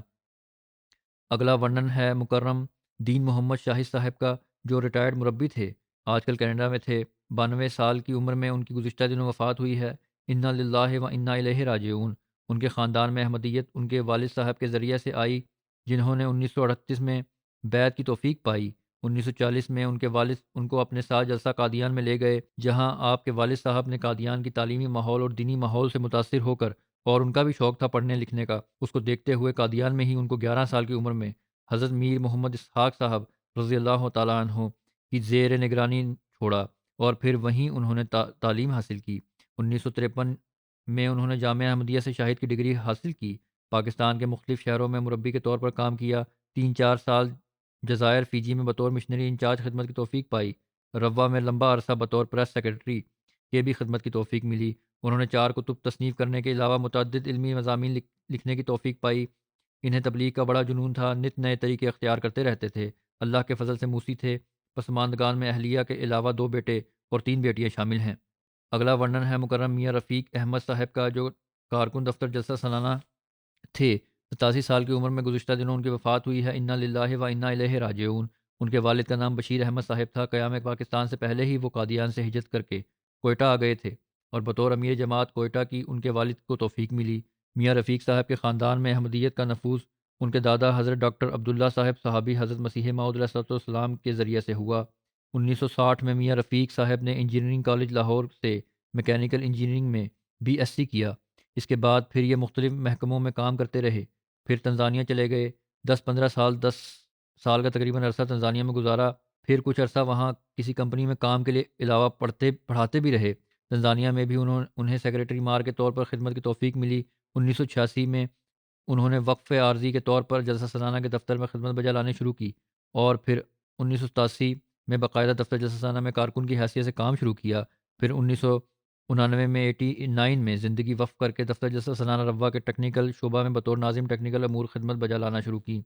اگلا ورنن ہے مکرم دین محمد شاہد صاحب کا، جو ریٹائرڈ مربی تھے، آج کل کینیڈا میں تھے۔ 92 سال کی عمر میں ان کی گزشتہ دنوں وفات ہوئی ہے۔ انا للہ و انا الیہ راجعون۔ ان کے خاندان میں احمدیت ان کے والد صاحب کے ذریعے سے آئی، جنہوں نے 1938 میں بیعت کی توفیق پائی۔ 1940 میں ان کے والد ان کو اپنے ساتھ جلسہ قادیان میں لے گئے، جہاں آپ کے والد صاحب نے قادیان کی تعلیمی ماحول اور دینی ماحول سے متاثر ہو کر، اور ان کا بھی شوق تھا پڑھنے لکھنے کا، اس کو دیکھتے ہوئے قادیان میں ہی ان کو 11 سال کی عمر میں حضرت میر محمد اسحاق صاحب رضی اللہ تعالیٰ عنہ کی زیر نگرانی چھوڑا، اور پھر وہیں انہوں نے تعلیم حاصل کی۔ 1953 میں انہوں نے جامعہ احمدیہ سے شاہد کی ڈگری حاصل کی۔ پاکستان کے مختلف شہروں میں مربی کے طور پر کام کیا۔ 3-4 سال جزائر فیجی میں بطور مشنری انچارج خدمت کی توفیق پائی۔ روا میں لمبا عرصہ بطور پریس سیکرٹری کے بھی خدمت کی توفیق ملی۔ انہوں نے 4 کتب تصنیف کرنے کے علاوہ متعدد علمی مضامین لکھنے کی توفیق پائی۔ انہیں تبلیغ کا بڑا جنون تھا، نت نئے طریقے اختیار کرتے رہتے تھے۔ اللہ کے فضل سے موسی تھے۔ پسماندگان میں اہلیہ کے علاوہ 2 بیٹے اور 3 بیٹیاں شامل ہیں۔ اگلا ورنن ہے مکرم میاں رفیق احمد صاحب کا، جو کارکن دفتر جلسہ سالانہ تھے۔ 87 سال کی عمر میں گزشتہ دنوں ان کی وفات ہوئی ہے۔ انا للہ و انا الیہ راجعون۔ ان کے والد کا نام بشیر احمد صاحب تھا۔ قیام پاکستان سے پہلے ہی وہ قادیان سے ہجرت کر کے کوئٹہ آ گئے تھے، اور بطور امیر جماعت کوئٹہ کی ان کے والد کو توفیق ملی۔ میاں رفیق صاحب کے خاندان میں احمدیت کا نفوذ ان کے دادا حضرت ڈاکٹر عبداللہ صاحب صحابی حضرت مسیح موعود علیہ الصلوۃ والسلام کے ذریعے سے ہوا۔ 1960 میں میاں رفیق صاحب نے انجینئرنگ کالج لاہور سے میکینیکل انجینئرنگ میں BSc کیا۔ اس کے بعد پھر یہ مختلف محکموں میں کام کرتے رہے۔ پھر تنزانیہ چلے گئے۔ 10 سال کا تقریباً عرصہ تنزانیہ میں گزارا۔ پھر کچھ عرصہ وہاں کسی کمپنی میں کام کے لیے علاوہ پڑھاتے بھی رہے۔ تنزانیہ میں بھی انہیں سیکرٹری مار کے طور پر خدمت کی توفیق ملی۔ 1986 میں انہوں نے وقف عارضی کے طور پر جلسہ سالانہ کے دفتر میں خدمت بجا لانے شروع کی، اور پھر 1987 میں باقاعدہ دفتر جلسہ سالانہ میں کارکن کی حیثیت سے کام شروع کیا۔ پھر 1999 میں 89 میں زندگی وقف کر کے دفتر جلسہ سالانہ روا کے ٹیکنیکل شعبہ میں بطور ناظم ٹیکنیکل امور خدمت بجا لانا شروع کی،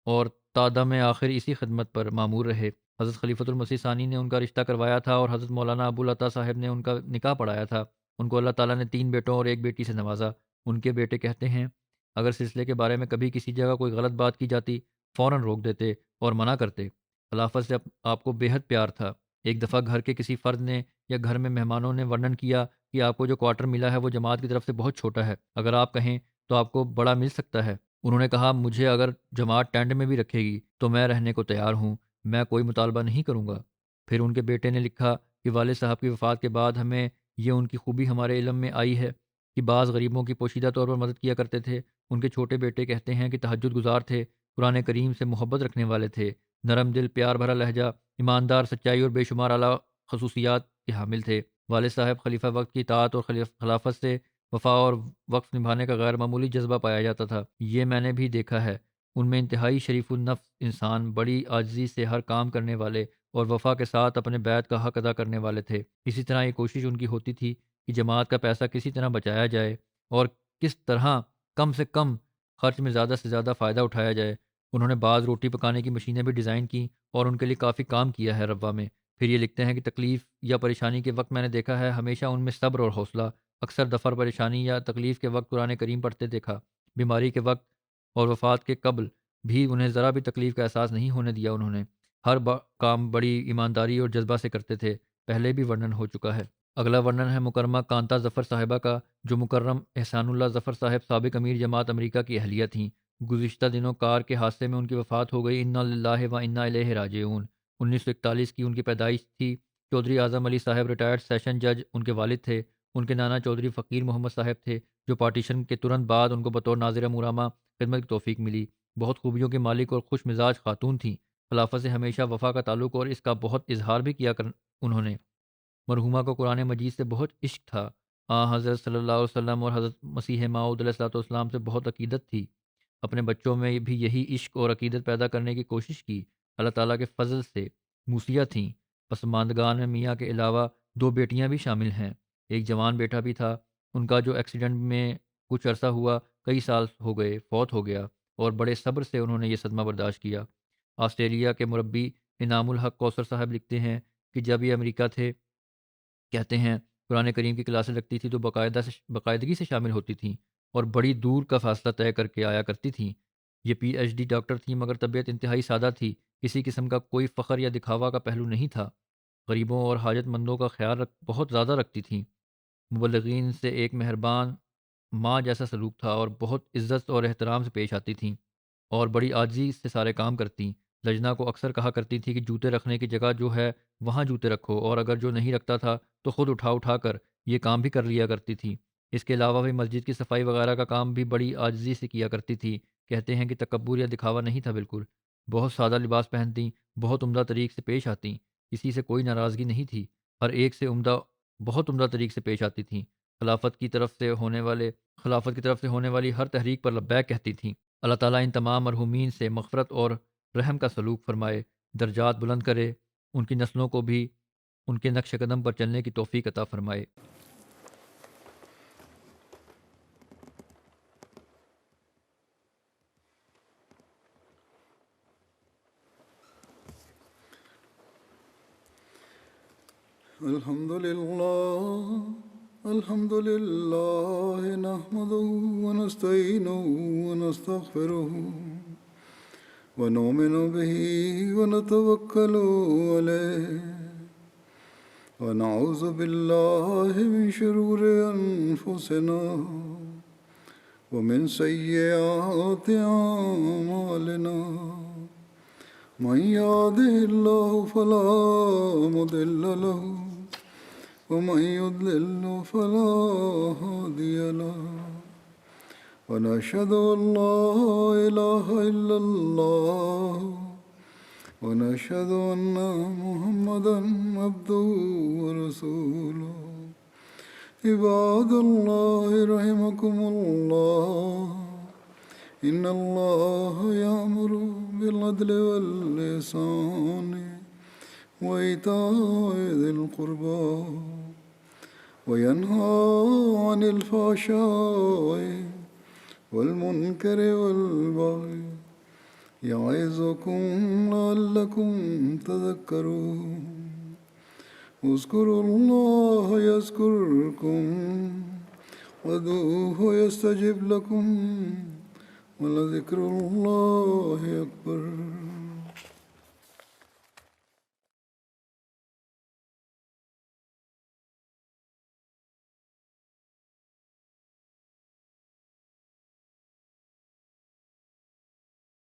اور تادہ میں آخر اسی خدمت پر معمور رہے۔ حضرت خلیفۃ المسیح ثانی نے ان کا رشتہ کروایا تھا، اور حضرت مولانا ابو العطا صاحب نے ان کا نکاح پڑھایا تھا۔ ان کو اللہ تعالیٰ نے 3 بیٹوں اور 1 بیٹی سے نوازا۔ ان کے بیٹے کہتے ہیں، اگر سلسلے کے بارے میں کبھی کسی جگہ کوئی غلط بات کی جاتی، فوراً روک دیتے اور منع کرتے۔ خلافت سے آپ کو بے حد پیار تھا۔ ایک دفعہ گھر کے کسی فرد نے یا گھر میں مہمانوں نے ورنن کیا کہ آپ کو جو کوارٹر ملا ہے وہ جماعت کی طرف سے بہت چھوٹا ہے، اگر آپ کہیں تو آپ کو بڑا مل سکتا ہے۔ انہوں نے کہا، مجھے اگر جماعت ٹینٹ میں بھی رکھے گی تو میں رہنے کو تیار ہوں، میں کوئی مطالبہ نہیں کروں گا۔ پھر ان کے بیٹے نے لکھا کہ والد صاحب کی وفات کے بعد ہمیں یہ ان کی خوبی ہمارے علم میں آئی ہے کہ بعض غریبوں کی پوشیدہ طور پر مدد کیا کرتے تھے۔ ان کے چھوٹے بیٹے کہتے ہیں کہ تہجد گزار تھے، قرآن کریم سے محبت رکھنے والے تھے، نرم دل، پیار بھرا لہجہ، ایماندار، سچائی اور بے شمار اعلیٰ خصوصیات کے حامل تھے۔ والد صاحب خلیفہ وقت کی اطاعت اور خلافت سے وفا اور وقف نبھانے کا غیر معمولی جذبہ پایا جاتا تھا۔ یہ میں نے بھی دیکھا ہے۔ ان میں انتہائی شریف النفس انسان، بڑی عاجزی سے ہر کام کرنے والے اور وفا کے ساتھ اپنے بیعت کا حق ادا کرنے والے تھے۔ اسی طرح یہ کوشش ان کی ہوتی تھی کہ جماعت کا پیسہ کسی طرح بچایا جائے اور کس طرح کم سے کم خرچ میں زیادہ سے زیادہ فائدہ اٹھایا جائے۔ انہوں نے بعض روٹی پکانے کی مشینیں بھی ڈیزائن کیں اور ان کے لیے کافی کام کیا ہے روا میں۔ پھر یہ لکھتے ہیں کہ تکلیف یا پریشانی کے وقت میں نے دیکھا ہے ہمیشہ ان میں صبر اور حوصلہ، اکثر دفعہ پریشانی یا تکلیف کے وقت قرآن کریم پڑھتے دیکھا۔ بیماری کے وقت اور وفات کے قبل بھی انہیں ذرا بھی تکلیف کا احساس نہیں ہونے دیا۔ انہوں نے ہر کام بڑی ایمانداری اور جذبہ سے کرتے تھے، پہلے بھی ورنن ہو چکا ہے۔ اگلا ورنن ہے مکرمہ کانتا ظفر صاحبہ کا، جو مکرم احسان اللہ ظفر صاحب سابق امیر جماعت امریکہ کی اہلیہ تھیں۔ گزشتہ دنوں کار کے حادثے میں ان کی وفات ہو گئی۔ انا للہ و انا الیہ راجعون۔ 1941 کی ان کی پیدائش تھی۔ چودھری اعظم علی صاحب ریٹائرڈ سیشن جج ان کے والد تھے۔ ان کے نانا چودھری فقیر محمد صاحب تھے، جو پارٹیشن کے ترنت بعد ان کو بطور ناظر امورامہ خدمت کی توفیق ملی۔ بہت خوبیوں کے مالک اور خوش مزاج خاتون تھیں۔ خلافت سے ہمیشہ وفا کا تعلق اور اس کا بہت اظہار بھی کیا انہوں نے۔ مرحومہ کو قرآن مجید سے بہت عشق تھا۔ حضرت صلی اللہ علیہ وسلم اور حضرت مسیح موعود علیہ الصلوۃ والسلام سے بہت عقیدت تھی۔ اپنے بچوں میں بھی یہی عشق اور عقیدت پیدا کرنے کی کوشش کی۔ اللہ تعالیٰ کے فضل سے موسیہ تھیں۔ پسماندگان میں میاں کے علاوہ 2 بیٹیاں بھی شامل ہیں۔ ایک جوان بیٹا بھی تھا، ان کا جو ایکسیڈنٹ میں کچھ عرصہ ہوا، کئی سال ہو گئے، فوت ہو گیا، اور بڑے صبر سے انہوں نے یہ صدمہ برداشت کیا۔ آسٹریلیا کے مربی انعام الحق کوثر صاحب لکھتے ہیں کہ جب یہ امریکہ تھے، کہتے ہیں قرآن کریم کی کلاسیں لگتی تھی تو باقاعدگی سے شامل ہوتی تھیں اور بڑی دور کا فاصلہ طے کر کے آیا کرتی تھیں۔ یہ پی ایچ ڈی ڈاکٹر تھیں، مگر طبیعت انتہائی سادہ تھی، کسی قسم کا کوئی فخر یا دکھاوا کا پہلو نہیں تھا۔ غریبوں اور حاجت مندوں کا خیال بہت زیادہ رکھتی تھیں۔ مبلغین سے ایک مہربان ماں جیسا سلوک تھا اور بہت عزت اور احترام سے پیش آتی تھیں اور بڑی عاجزی سے سارے کام کرتیں۔ لجنا کو اکثر کہا کرتی تھی کہ جوتے رکھنے کی جگہ جو ہے وہاں جوتے رکھو، اور اگر جو نہیں رکھتا تھا تو خود اٹھا کر یہ کام بھی کر لیا کرتی تھی۔ اس کے علاوہ بھی مسجد کی صفائی وغیرہ کا کام بھی بڑی عاجزی سے کیا کرتی تھی۔ کہتے ہیں کہ تکبر یا دکھاوا نہیں تھا بالکل۔ بہت سادہ لباس پہنتیں، بہت عمدہ طریق سے پیش آتیں، کسی سے کوئی ناراضگی نہیں تھی، ہر ایک سے بہت عمدہ طریق سے پیش آتی تھیں۔ خلافت کی طرف سے ہونے والی ہر تحریک پر لبیک کہتی تھیں۔ اللہ تعالیٰ ان تمام مرحومین سے مغفرت اور رحم کا سلوک فرمائے، درجات بلند کرے، ان کی نسلوں کو بھی ان کے نقش قدم پر چلنے کی توفیق عطا فرمائے۔ الحمد لله نحمده ونستعينه ونستغفره ونؤمن به ونتوكل عليه ونعوذ بالله من شرور أنفسنا ومن سيئات أعمالنا من يهده الله فلا مضل له ومن يضلل فلا هادي له ونشهد أن لا إله إلا الله ونشهد أن محمدا عبده ورسوله عباد الله رحمكم الله إن الله يأمر بالعدل والإحسان وإيتاء ذي القربى وينهى عن الفحشاء والمنكر والبغي يعظكم لعلكم تذكرون اذكروا الله يذكركم وادعوه يستجب لكم ولذكر الله أكبر